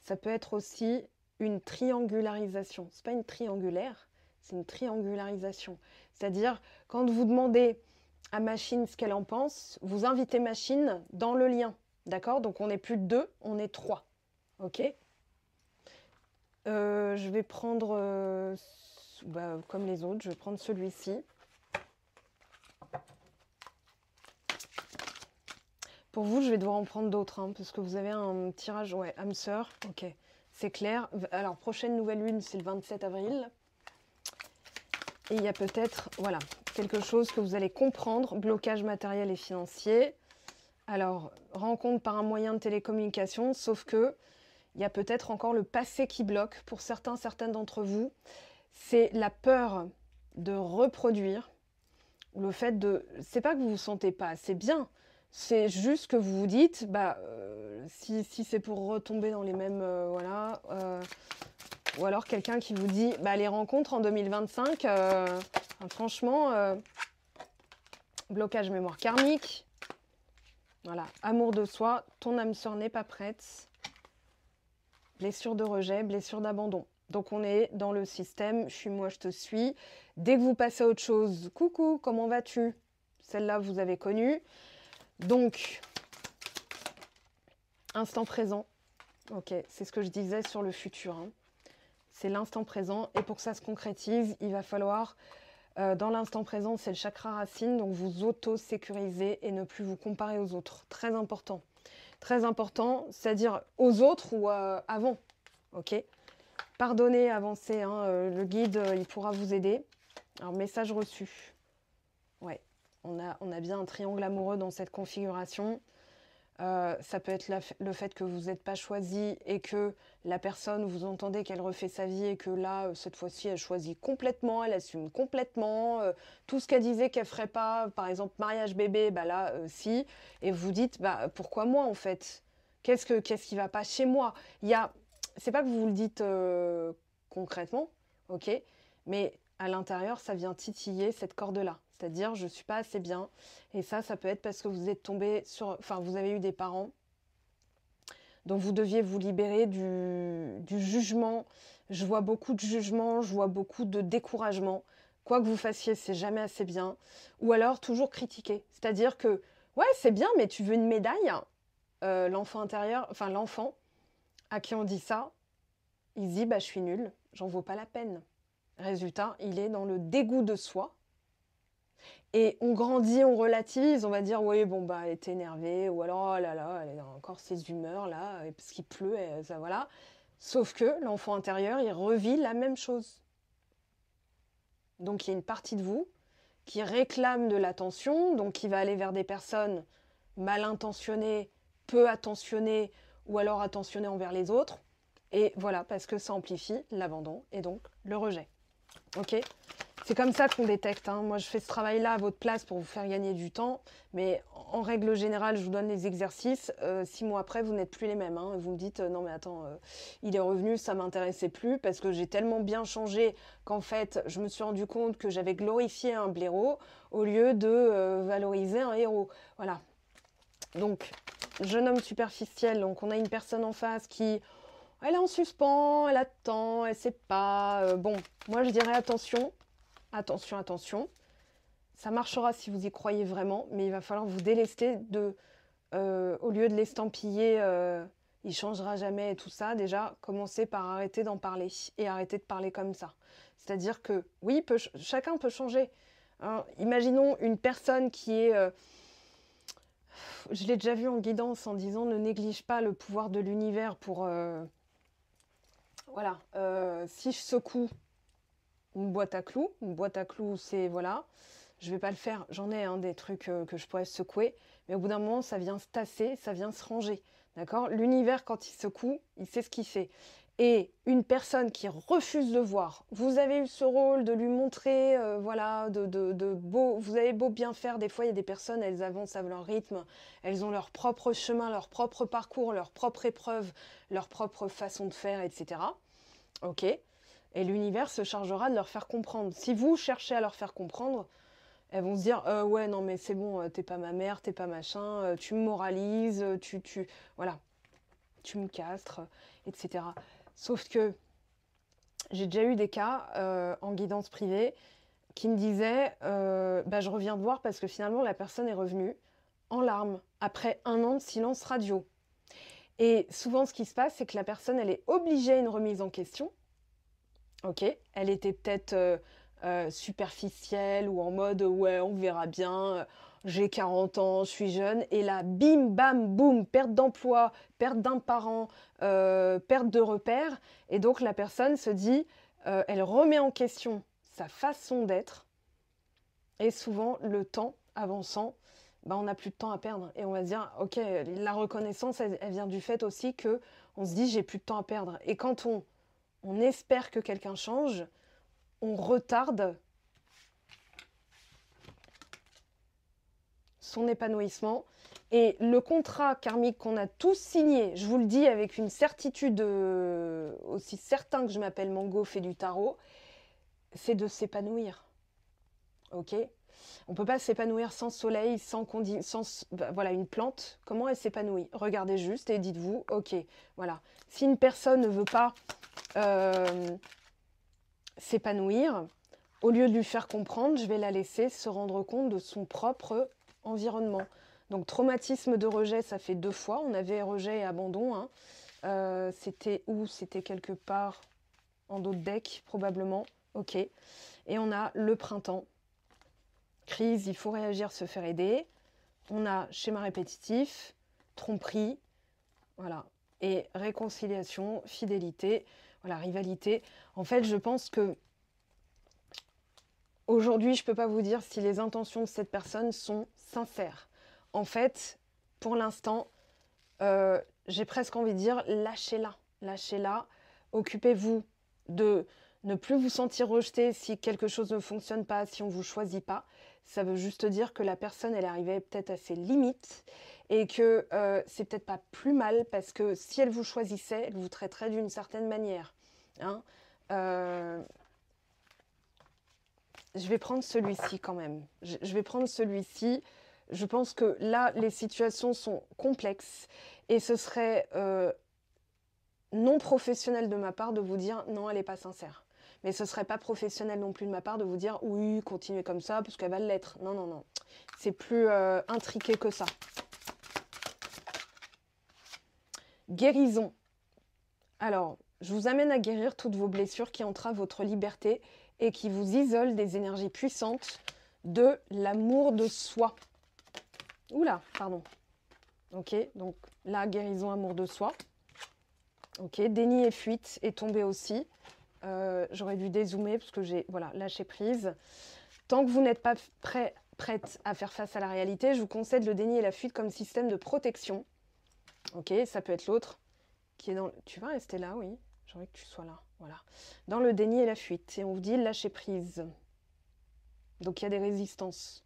Ça peut être aussi une triangularisation. C'est pas une triangulaire, c'est une triangularisation. C'est-à-dire, quand vous demandez à Machine ce qu'elle en pense, vous invitez Machine dans le lien. D'accord? Donc on n'est plus 2, on est 3. Ok? Je vais prendre, comme les autres, je vais prendre celui-ci. Pour vous, je vais devoir en prendre d'autres, hein, parce que vous avez un tirage, ouais, âme sœur, ok, c'est clair. Alors, prochaine nouvelle lune, c'est le 27 avril. Et il y a peut-être, voilà, quelque chose que vous allez comprendre, blocage matériel et financier. Alors, rencontre par un moyen de télécommunication, sauf que il y a peut-être encore le passé qui bloque. Pour certaines d'entre vous, c'est la peur de reproduire, ou le fait de... C'est pas que vous vous sentez pas assez bien, c'est juste que vous vous dites, si c'est pour retomber dans les mêmes... voilà. Ou alors quelqu'un qui vous dit, les rencontres en 2025, franchement, blocage mémoire karmique. Voilà, amour de soi, ton âme sœur n'est pas prête. Blessure de rejet, blessure d'abandon. Donc on est dans le système, je suis moi, je te suis. Dès que vous passez à autre chose, coucou, comment vas-tu? Celle-là, vous avez connue. Donc, instant présent. Ok, c'est ce que je disais sur le futur, hein. C'est l'instant présent. Et pour que ça se concrétise, il va falloir, dans l'instant présent, c'est le chakra racine, donc vous auto-sécuriser et ne plus vous comparer aux autres. Très important. Très important, c'est-à-dire aux autres ou avant. Ok. Pardonnez, avancez, hein, le guide, il pourra vous aider. Alors, message reçu. Ouais, on a bien un triangle amoureux dans cette configuration. Ça peut être le fait que vous n'êtes pas choisi et que la personne, vous entendez qu'elle refait sa vie et que là, cette fois-ci, elle choisit complètement, elle assume complètement. Tout ce qu'elle disait qu'elle ferait pas, par exemple, mariage bébé, là, si. Et vous dites, pourquoi moi, en fait? Qu'est-ce qui va pas chez moi? C'est pas que vous le dites concrètement, ok? Mais à l'intérieur, ça vient titiller cette corde-là. C'est-à-dire, je ne suis pas assez bien. Et ça peut être parce que vous êtes tombé sur... Enfin, vous avez eu des parents dont vous deviez vous libérer du jugement. Je vois beaucoup de jugement, je vois beaucoup de découragement. Quoi que vous fassiez, c'est jamais assez bien. Ou alors, toujours critiquer. C'est-à-dire que, ouais, c'est bien, mais tu veux une médaille. L'enfant intérieur, enfin l'enfant à qui on dit ça, il se dit, bah, je suis nul, j'en vaux pas la peine. Résultat, il est dans le dégoût de soi. Et on grandit, on relativise, on va dire, oui, bon, bah, elle était énervée, ou alors, oh là là, elle a encore ses humeurs, là, parce qu'il pleut, et ça, voilà. Sauf que l'enfant intérieur, il revit la même chose. Donc, il y a une partie de vous qui réclame de l'attention, donc qui va aller vers des personnes mal intentionnées, peu attentionnées, ou alors attentionnées envers les autres. Et voilà, parce que ça amplifie l'abandon et donc le rejet. Ok ? C'est comme ça qu'on détecte. Hein. Moi, je fais ce travail-là à votre place pour vous faire gagner du temps. Mais en règle générale, je vous donne les exercices. 6 mois après, vous n'êtes plus les mêmes. Hein. Vous me dites, non mais attends, il est revenu, ça m'intéressait plus parce que j'ai tellement bien changé qu'en fait, je me suis rendu compte que j'avais glorifié un blaireau au lieu de valoriser un héros. Voilà. Donc, jeune homme superficiel. Donc, on a une personne en face qui... Elle est en suspens, elle attend, elle sait pas. Bon, moi, je dirais attention. Attention, attention. Ça marchera si vous y croyez vraiment, mais il va falloir vous délester de, au lieu de l'estampiller, il changera jamais et tout ça, déjà, commencez par arrêter d'en parler et arrêter de parler comme ça. C'est-à-dire que, oui, chacun peut changer. Hein. Imaginons une personne qui est... je l'ai déjà vu en guidance en disant ne néglige pas le pouvoir de l'univers pour... voilà, si je secoue une boîte à clous, c'est, voilà, je vais pas le faire, j'en ai des trucs que je pourrais secouer, mais au bout d'un moment, ça vient se tasser, ça vient se ranger, d'accord? L'univers, quand il secoue, il sait ce qu'il fait. Et une personne qui refuse de voir, vous avez eu ce rôle de lui montrer, voilà, de beau, vous avez beau bien faire, des fois, il y a des personnes, elles avancent à leur rythme, elles ont leur propre chemin, leur propre parcours, leur propre épreuve, leur propre façon de faire, etc. Ok? Et l'univers se chargera de leur faire comprendre. Si vous cherchez à leur faire comprendre, elles vont se dire ouais, non, mais c'est bon, t'es pas ma mère, t'es pas machin, tu me moralises, voilà, tu me castres, etc. Sauf que j'ai déjà eu des cas en guidance privée qui me disaient bah, je reviens te voir parce que finalement la personne est revenue en larmes après 1 an de silence radio. Et souvent, ce qui se passe, c'est que la personne, elle est obligée à une remise en question. Ok, elle était peut-être superficielle ou en mode ouais, on verra bien, j'ai 40 ans, je suis jeune. Et là, bim, bam, boum, perte d'emploi, perte d'un parent, perte de repères. Et donc la personne se dit, elle remet en question sa façon d'être. Et souvent, le temps avançant, bah, on n'a plus de temps à perdre. Et on va se dire, ok, la reconnaissance, elle vient du fait aussi que on se dit, j'ai plus de temps à perdre. Et quand on espère que quelqu'un change, on retarde son épanouissement. Et le contrat karmique qu'on a tous signé, je vous le dis avec une certitude aussi certain que je m'appelle Mango, fait du tarot, c'est de s'épanouir. Ok ? On ne peut pas s'épanouir sans soleil, sans voilà, une plante. Comment elle s'épanouit? Regardez juste et dites-vous, ok, voilà. Si une personne ne veut pas s'épanouir, au lieu de lui faire comprendre, je vais la laisser se rendre compte de son propre environnement. Donc traumatisme de rejet, ça fait 2 fois. On avait rejet et abandon. Hein. C'était où? C'était quelque part en dos de deck, probablement. Ok. Et on a le printemps. Crise, il faut réagir, se faire aider. On a schéma répétitif, tromperie, voilà. Et réconciliation, fidélité, voilà, rivalité. En fait, je pense que aujourd'hui, je ne peux pas vous dire si les intentions de cette personne sont sincères. En fait, pour l'instant, j'ai presque envie de dire lâchez-la. Lâchez-la. Occupez-vous de ne plus vous sentir rejeté si quelque chose ne fonctionne pas, si on ne vous choisit pas. Ça veut juste dire que la personne, elle est arrivée peut-être à ses limites et que c'est peut-être pas plus mal parce que si elle vous choisissait, elle vous traiterait d'une certaine manière. Hein. Je vais prendre celui-ci quand même. Je vais prendre celui-ci. Je pense que là, les situations sont complexes et ce serait non professionnel de ma part de vous dire non, elle n'est pas sincère. Mais ce serait pas professionnel non plus de ma part de vous dire oui, continuez comme ça parce qu'elle va l'être. Non, non, non. C'est plus intriqué que ça. Guérison. Alors, Je vous amène à guérir toutes vos blessures qui entravent votre liberté et qui vous isolent des énergies puissantes de l'amour de soi. Oula, pardon. Ok, donc là, guérison, amour de soi. Ok, déni et fuite est tombé aussi. J'aurais dû dézoomer parce que j'ai lâché prise. Tant que vous n'êtes pas prête à faire face à la réalité, je vous concède le déni et la fuite comme système de protection. Ok, ça peut être l'autre qui est dans... Tu vas rester là, oui. J'aimerais que tu sois là, voilà. Dans le déni et la fuite. Et on vous dit lâcher prise. Donc il y a des résistances.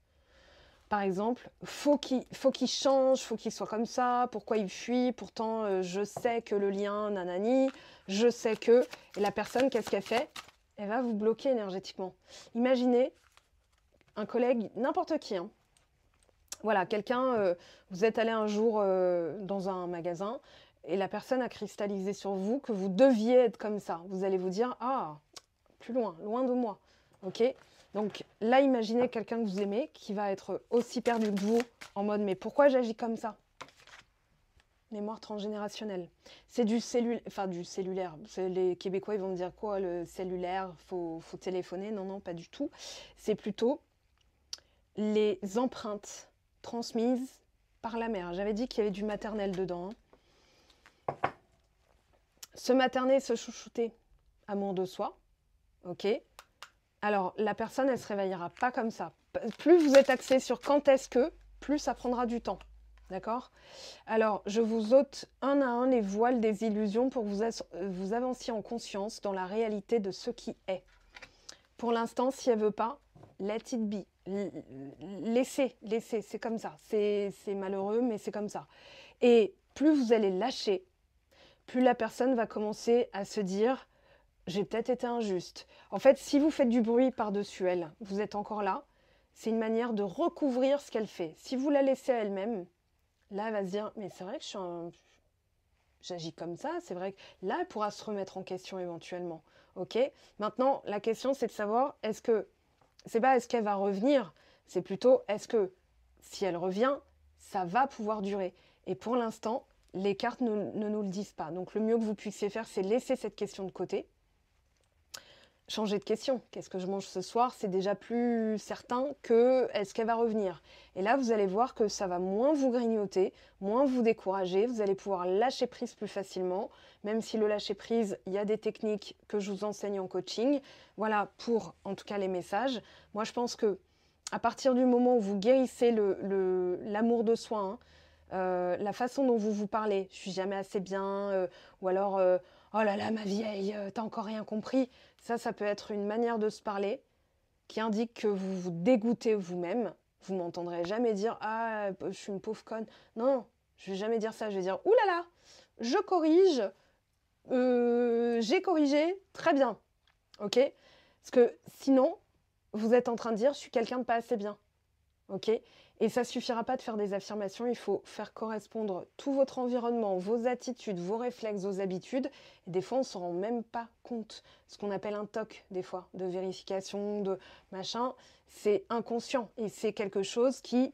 Par exemple, faut qu'il change, faut qu'il soit comme ça, pourquoi il fuit, pourtant je sais que le lien, nanani, je sais que... Et la personne, qu'est-ce qu'elle fait? Elle va vous bloquer énergétiquement. Imaginez un collègue, n'importe qui, hein. Voilà, quelqu'un, vous êtes allé un jour dans un magasin et la personne a cristallisé sur vous que vous deviez être comme ça. Vous allez vous dire, ah, plus loin, loin de moi, ok? Donc là, imaginez quelqu'un que vous aimez qui va être aussi perdu que vous, en mode, mais pourquoi j'agis comme ça? Mémoire transgénérationnelle. C'est du cellulaire. Les Québécois, ils vont me dire quoi, le cellulaire, faut téléphoner. Non, non, pas du tout. C'est plutôt les empreintes transmises par la mère. J'avais dit qu'il y avait du maternel dedans. Se materner, se chouchouter, amour de soi, ok? Alors, la personne, elle ne se réveillera pas comme ça. Plus vous êtes axé sur quand est-ce que, plus ça prendra du temps. D'accord? Alors, je vous ôte un à un les voiles des illusions pour que vous avanciez en conscience dans la réalité de ce qui est. Pour l'instant, si elle ne veut pas, let it be. Laissez, c'est comme ça. C'est malheureux, mais c'est comme ça. Et plus vous allez lâcher, plus la personne va commencer à se dire... J'ai peut-être été injuste. En fait, si vous faites du bruit par-dessus elle, vous êtes encore là, c'est une manière de recouvrir ce qu'elle fait. Si vous la laissez à elle-même, là, elle va se dire, mais c'est vrai que j'agis comme ça, c'est vrai que là, elle pourra se remettre en question éventuellement. Ok? Maintenant, la question, c'est de savoir, c'est pas est-ce qu'elle va revenir, c'est plutôt est-ce que si elle revient, ça va pouvoir durer. Et pour l'instant, les cartes ne nous le disent pas. Donc le mieux que vous puissiez faire, c'est laisser cette question de côté. Changer de question. Qu'est-ce que je mange ce soir? C'est déjà plus certain que est-ce qu'elle va revenir? Et là, vous allez voir que ça va moins vous grignoter, moins vous décourager. Vous allez pouvoir lâcher prise plus facilement. Même si le lâcher prise, il y a des techniques que je vous enseigne en coaching. Voilà pour, en tout cas, les messages. Moi, je pense que à partir du moment où vous guérissez l'amour de soi, hein, la façon dont vous parlez, je suis jamais assez bien, ou alors oh là là, ma vieille, t'as encore rien compris. Ça peut être une manière de se parler qui indique que vous vous dégoûtez vous-même. Vous m'entendrez jamais dire ah, je suis une pauvre conne. Non, je vais jamais dire ça. Je vais dire ouh là là, je corrige, j'ai corrigé, très bien, ok? Parce que sinon, vous êtes en train de dire je suis quelqu'un de pas assez bien, ok? Et ça suffira pas de faire des affirmations, il faut faire correspondre tout votre environnement, vos attitudes, vos réflexes, vos habitudes. Et des fois, on ne s'en rend même pas compte. Ce qu'on appelle un TOC, des fois, de vérification, de machin, c'est inconscient. Et c'est quelque chose qui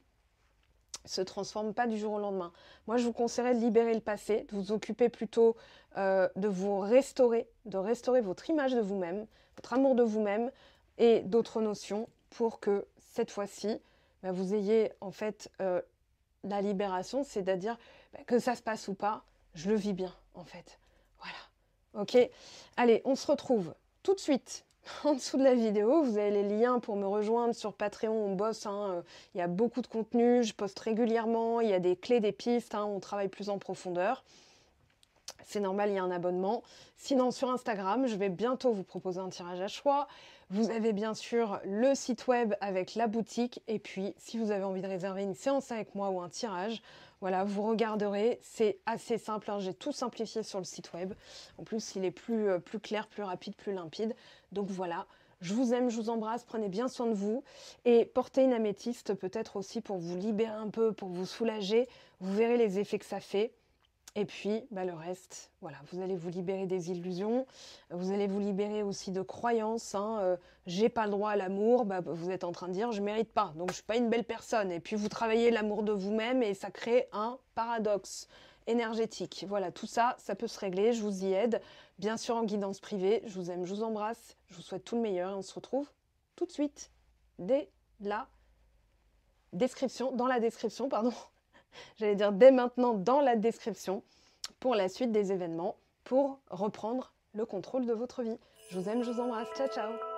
se transforme pas du jour au lendemain. Moi, je vous conseillerais de libérer le passé, de vous occuper plutôt de vous restaurer, de restaurer votre image de vous-même, votre amour de vous-même et d'autres notions pour que cette fois-ci, vous ayez en fait la libération, c'est-à-dire que ça se passe ou pas, je le vis bien en fait. Voilà. Ok. Allez, on se retrouve tout de suite en dessous de la vidéo. Vous avez les liens pour me rejoindre sur Patreon. On bosse, hein, il y a beaucoup de contenu, je poste régulièrement, il y a des clés, des pistes, hein, on travaille plus en profondeur. C'est normal, il y a un abonnement. Sinon, sur Instagram, je vais bientôt vous proposer un tirage à choix. Vous avez bien sûr le site web avec la boutique. Et puis, si vous avez envie de réserver une séance avec moi ou un tirage, voilà, vous regarderez. C'est assez simple, hein, j'ai tout simplifié sur le site web. En plus, il est plus clair, plus rapide, plus limpide. Donc voilà, je vous aime, je vous embrasse. Prenez bien soin de vous. Et portez une améthyste peut-être aussi pour vous libérer un peu, pour vous soulager. Vous verrez les effets que ça fait. Et puis, le reste, voilà, vous allez vous libérer des illusions, vous allez vous libérer aussi de croyances, hein, j'ai pas le droit à l'amour, vous êtes en train de dire je mérite pas, donc je suis pas une belle personne. Et puis vous travaillez l'amour de vous-même et ça crée un paradoxe. énergétique. Voilà, tout ça, ça peut se régler, je vous y aide. Bien sûr en guidance privée, je vous aime, je vous embrasse, je vous souhaite tout le meilleur et on se retrouve tout de suite dès la description, dans la description, pardon. J'allais dire dès maintenant dans la description pour la suite des événements, pour reprendre le contrôle de votre vie. Je vous aime, je vous embrasse, ciao ciao.